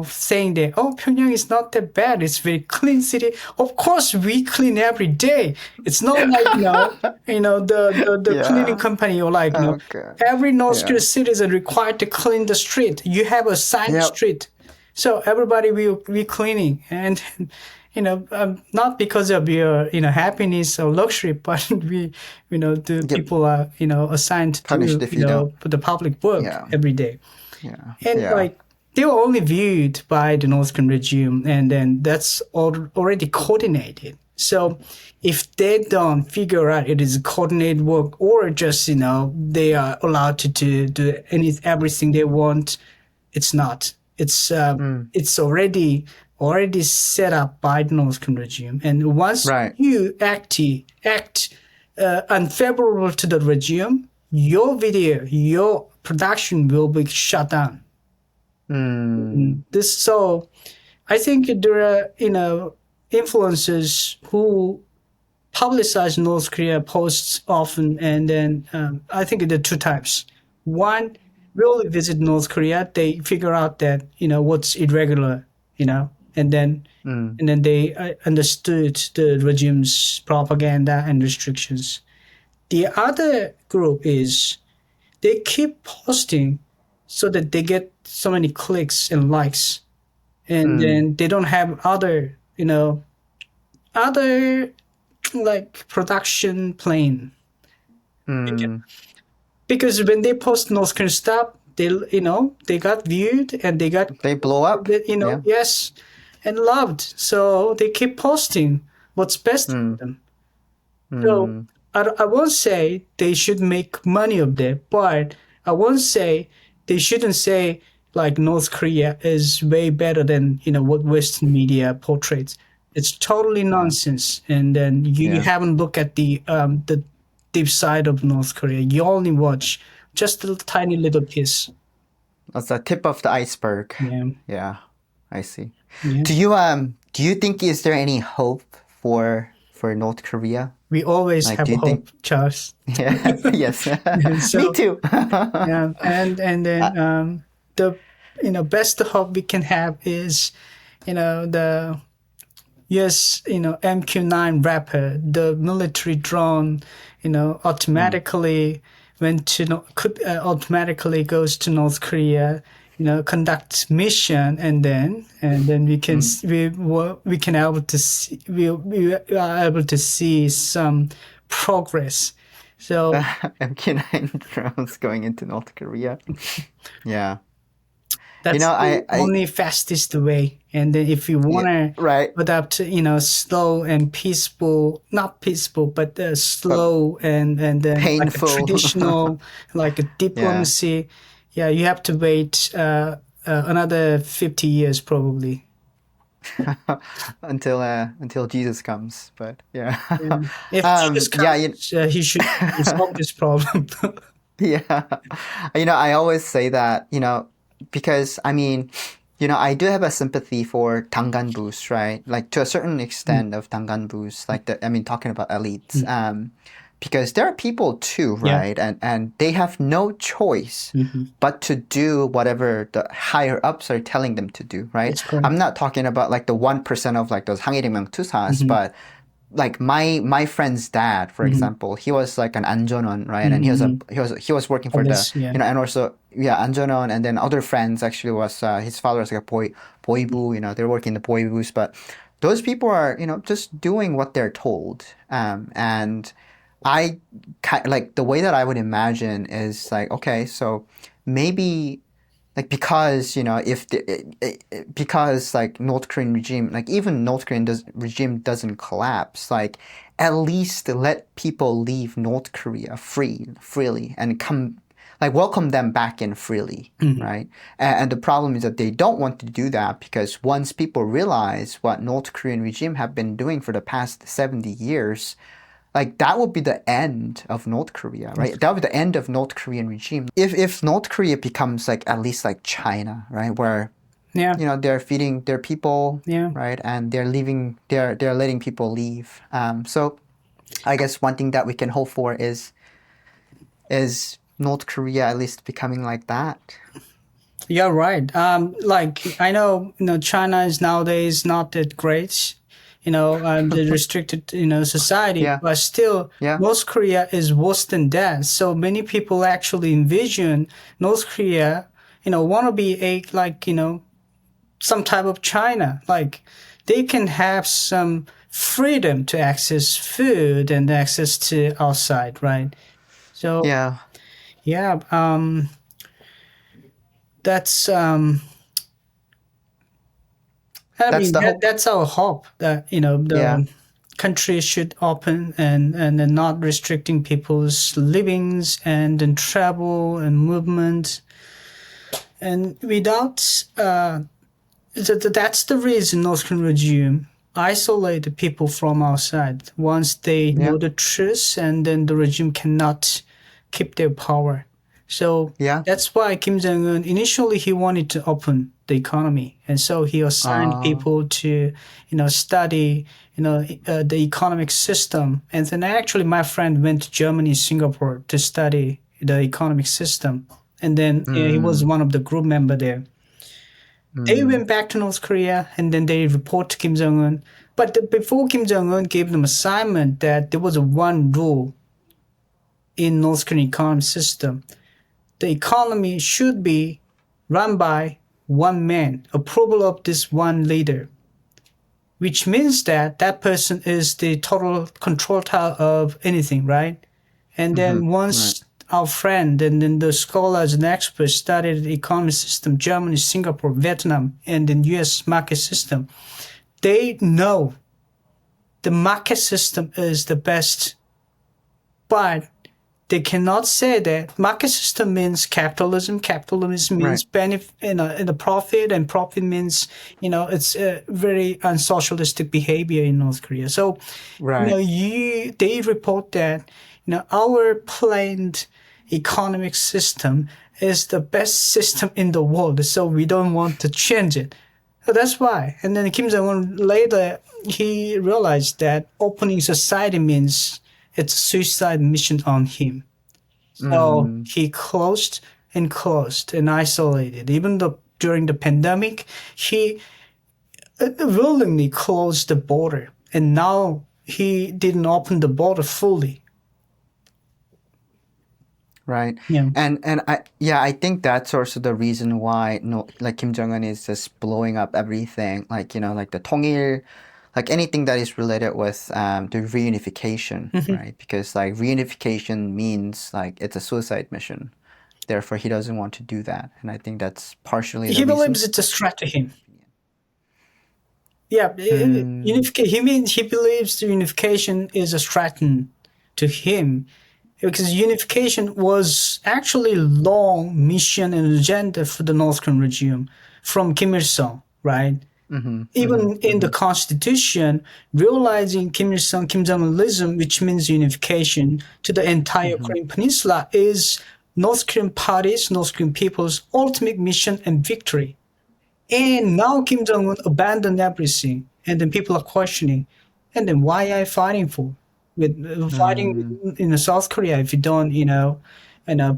S1: saying that, oh, Pyongyang is not that bad. It's very clean city. Of course, we clean every day. It's not like, the cleaning
S2: Yeah.
S1: company or like,
S2: Okay.
S1: every North Korean
S2: Yeah.
S1: citizen required to clean the street. You have a signed
S2: Yep.
S1: street. So everybody will be cleaning. And, not because of your, happiness or luxury, but the
S2: Yep.
S1: people are, assigned
S2: Punished
S1: to,
S2: if you don't.
S1: the public work
S2: Yeah.
S1: every day.
S2: Yeah.
S1: And
S2: Yeah.
S1: like they were only viewed by the North Korean regime, and then that's already coordinated. So if they don't figure out it is coordinated work, or just they are allowed to do everything they want, it's not.
S2: Mm.
S1: It's already set up by the North Korean regime, and once
S2: Right.
S1: you act unfavorable to the regime, your video, your production will be shut down.
S2: Mm.
S1: So I think there are influencers who publicize North Korea posts often, and then I think there are two types. One really visit North Korea, they figure out that what's irregular, and then
S2: Mm.
S1: they understood the regime's propaganda and restrictions. The other group is they keep posting so that they get so many clicks and likes, and
S2: Mm.
S1: then they don't have other like production plan.
S2: Mm.
S1: Because when they post North Korean stuff, they got viewed and they got
S2: They blow up. Yeah.
S1: yes, and loved. So they keep posting what's best for
S2: Mm.
S1: them. So
S2: Mm.
S1: I won't say they should make money of that, but I won't say they shouldn't say like North Korea is way better than what Western media portrays. It's totally
S2: Yeah.
S1: nonsense. And then you
S2: Yeah.
S1: haven't looked at the deep side of North Korea. You only watch just a tiny little piece.
S2: That's the tip of the iceberg.
S1: Yeah,
S2: Yeah. I see.
S1: yeah.
S2: Do you think is there any hope for North Korea?
S1: We always
S2: Like,
S1: have
S2: do you think?
S1: hope, Charles.
S2: Yeah. Yes.
S1: So
S2: Me too.
S1: yeah, and then the best hope we can have is the MQ-9 Raptor, the military drone,
S2: Mm.
S1: automatically could automatically goes to North Korea, conduct mission, and then we can
S2: Mm.
S1: we can able to see, we are able to see some progress. So
S2: MQ-9 drones going into North Korea. Yeah.
S1: that's the
S2: I
S1: only fastest way. And then if you
S2: yeah,
S1: want to
S2: right.
S1: adapt, slow and peaceful, not peaceful, but
S2: But
S1: slow and then like a
S2: painful.
S1: traditional, like a
S2: Yeah.
S1: diplomacy. Yeah, you have to wait another 50 years probably.
S2: Until Jesus comes, but yeah.
S1: Yeah. If Jesus
S2: Yeah,
S1: comes, he should resolve this problem.
S2: yeah. I always say that, because I mean, I do have a sympathy for Danganbus, right? Like to a certain extent of Danganbus, like talking about elites. because there are people too,
S1: Yeah.
S2: right? And they have no choice
S1: Hmm.
S2: but to do whatever the higher ups are telling them to do, right?
S1: That's correct.
S2: I'm not talking about like the 1% of like those 항해대명 투사s,
S1: Hmm.
S2: but like my friend's dad, for
S1: Hmm.
S2: example, he was like an 안전원, right? And
S1: Hmm.
S2: he was working for the,
S1: Police. Yeah.
S2: and also yeah, 안전원, and then other friends actually was his father was like a boy부, they're working the boybus, but those people are just doing what they're told, and like the way that I would imagine is like, okay, so maybe like because if because like North Korean regime, like even North Korean regime doesn't collapse, like at least let people leave North Korea freely and come, like welcome them back in freely,
S1: Hmm.
S2: right? And the problem is that they don't want to do that because once people realize what North Korean regime have been doing for the past 70 years, like that would be the end of North Korea, right? That would be the end of North Korean regime. If North Korea becomes like at least like China, right, where
S1: Yeah.
S2: they're feeding their people,
S1: Yeah.
S2: right, and they're letting people leave. So I guess one thing that we can hope for is North Korea at least becoming like that.
S1: You're right. Like I know, China is nowadays not that great, the restricted, society,
S2: Yeah,
S1: but still,
S2: yeah,
S1: North Korea is worse than that. So many people actually envision North Korea, want to be like, some type of China. Like they can have some freedom to access food and access to outside, right? So
S2: yeah.
S1: yeah, that's I
S2: That's
S1: mean,
S2: the hope.
S1: that's our hope that
S2: Yeah,
S1: the country should open and not restricting people's livings and then travel and movement. And without that's the reason North Korean regime isolate the people from outside. Once they
S2: yeah,
S1: know the truth, and then the regime cannot keep their power. So
S2: yeah.
S1: that's why Kim Jong Un initially he wanted to open the economy, and so he assigned
S2: Uh,
S1: people to, study, the economic system. And then actually, my friend went to Germany, Singapore to study the economic system, and then he was
S2: mm,
S1: one of the group member there. They
S2: mm,
S1: went back to North Korea and then they report to Kim Jong Un. But before Kim Jong Un gave them assignment that there was a one rule in North Korean economic system: the economy should be run by one man, approval of this one leader, which means that that person is the total control tower of anything, right? And
S2: mm-hmm,
S1: then
S2: right,
S1: once our friend and then the scholars and experts studied the economic system, Germany, Singapore, Vietnam, and then US market system, they know the market system is the best, but they cannot say that market system means capitalism. Capitalism
S2: right,
S1: means benefit, in the profit, and profit means, it's a very unsocialistic behavior in North Korea. So,
S2: right.
S1: they report that, our planned economic system is the best system in the world. So we don't want to change it. So that's why. And then Kim Jong Un later he realized that opening society means it's a suicide mission on him. So
S2: Mm,
S1: he closed and isolated. Even though during the pandemic, he willingly closed the border, and now he didn't open the border fully.
S2: right.
S1: Yeah.
S2: And I think that's also the reason why no like Kim Jong Un is just blowing up everything, like like the 통일, like anything that is related with the reunification,
S1: Mhm.
S2: right? Because like reunification means like it's a suicide mission. Therefore, he doesn't want to do that, and I think that's partially the
S1: He
S2: reason.
S1: believes it's a threat to him. Yeah,
S2: Mm,
S1: unification. He means he believes the unification is a threat to him, because unification was actually long mission and agenda for the North Korean regime from Kim Il Sung, right?
S2: mm-hmm, mm-hmm,
S1: Even in the
S2: mm-hmm,
S1: constitution, realizing Kim Il Sung, Kim Jong Unism, which means unification to the entire
S2: mm-hmm,
S1: Korean peninsula, is North Korean parties, North Korean people's ultimate mission and victory. And now Kim Jong Un abandoned everything, and then people are questioning, and then why are you fighting for? with fighting in South Korea if you don't,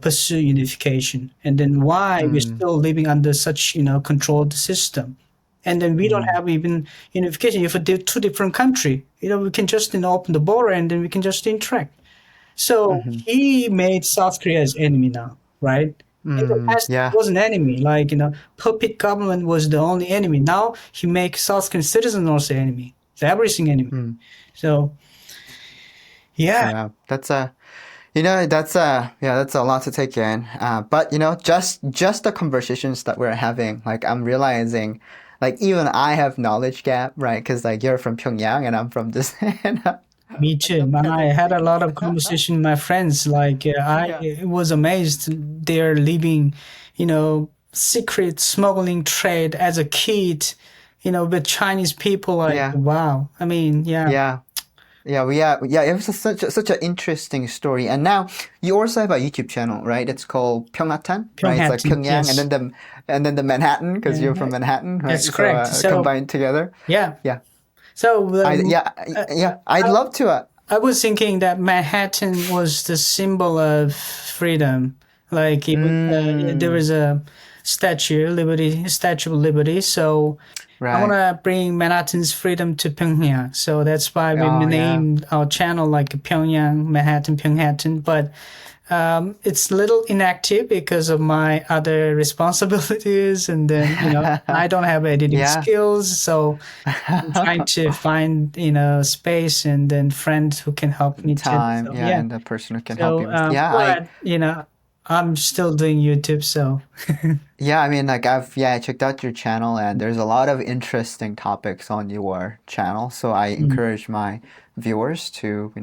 S1: pursue unification. And then why we're still living under such, controlled system. And then we don't have even unification. If we're two different country, we can just open the border and then we can just interact. So he made South Korea as enemy now, right? In the past, it
S2: Yeah.
S1: was an enemy. Like, puppet government was the only enemy. Now he makes South Korean citizens also enemy. So everything enemy. So yeah,
S2: Yeah. That's a lot to take in. But just the conversations that we're having, like I'm realizing, like even I have knowledge gap, right? Because like you're from Pyongyang and I'm from this,
S1: me
S2: like
S1: too.
S2: the
S1: I
S2: peasant
S1: had a
S2: city.
S1: lot of conversation with my friends. Like
S2: Yeah.
S1: I was amazed they're living, secret smuggling trade as a kid, with Chinese people. Like
S2: Yeah.
S1: wow. I mean, yeah,
S2: Yeah. Yeah. It was such an interesting story. And now you also have a YouTube channel, right? It's called Pyeonghatan, right? It's like
S1: Pyongyang.
S2: Pyongyang
S1: Yes,
S2: and then the Manhattan because you're
S1: yeah,
S2: from Manhattan, right?
S1: that's
S2: So
S1: correct. So
S2: combined together.
S1: yeah,
S2: Yeah.
S1: so uh,
S2: I'd
S1: I,
S2: love to.
S1: I was thinking that Manhattan was the symbol of freedom. Like there
S2: Mm,
S1: was a Statue of Liberty. So I want
S2: right.
S1: to bring Manhattan's freedom to Pyongyang. So that's why we
S2: Oh yeah.
S1: named our channel like Pyongyang, Manhattan, Pyongyang. But it's a little inactive because of my other responsibilities. And then, I don't have editing
S2: Yeah.
S1: skills. So I'm trying to find, space and then friends who can help me too.
S2: Time,
S1: So
S2: yeah,
S1: yeah.
S2: and the person who can help
S1: So,
S2: you. Yeah,
S1: but, I'm still doing YouTube. So
S2: I mean, like I checked out your channel and there's a lot of interesting topics on your channel. So I
S1: mm,
S2: encourage my viewers to,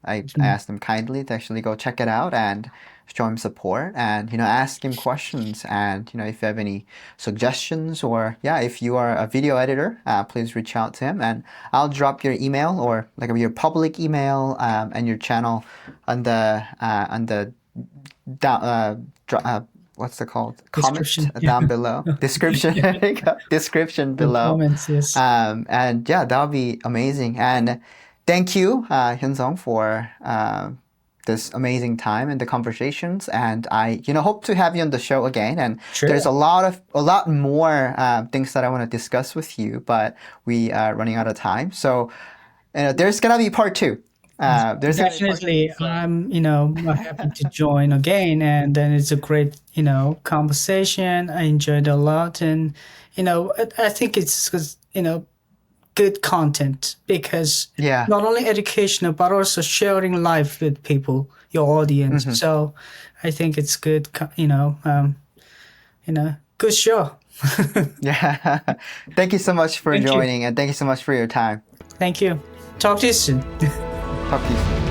S2: I
S1: mm,
S2: ask them kindly to actually go check it out and show him support and, ask him questions. And, if you have any suggestions or, yeah, if you are a video editor, please reach out to him and I'll drop your email or like your public email and your channel on the down, what's it called? Comment
S1: description. Yeah.
S2: down below. Description.
S1: Yeah.
S2: There you go. Description
S1: The
S2: below.
S1: comments. Yes.
S2: And yeah, that would be amazing. And thank you, Hyun-sung, for this amazing time and the conversations. And I, hope to have you on the show again. And there's
S1: Sure.
S2: a lot more things that I want to discuss with you, but we are running out of time. So, there's gonna be part two. There's gonna be part two.
S1: Definitely,
S2: So.
S1: I'm, happy to join again, and then it's a great, conversation. I enjoyed a lot, and I think it's 'cause, good content because
S2: Yeah.
S1: not only educational but also sharing life with people, your audience.
S2: Hmm.
S1: So I think it's good, good show.
S2: Yeah. Thank you so much for
S1: Thank you,
S2: joining and thank you so much for your time.
S1: thank you. Talk to you soon.
S2: Talk to you soon.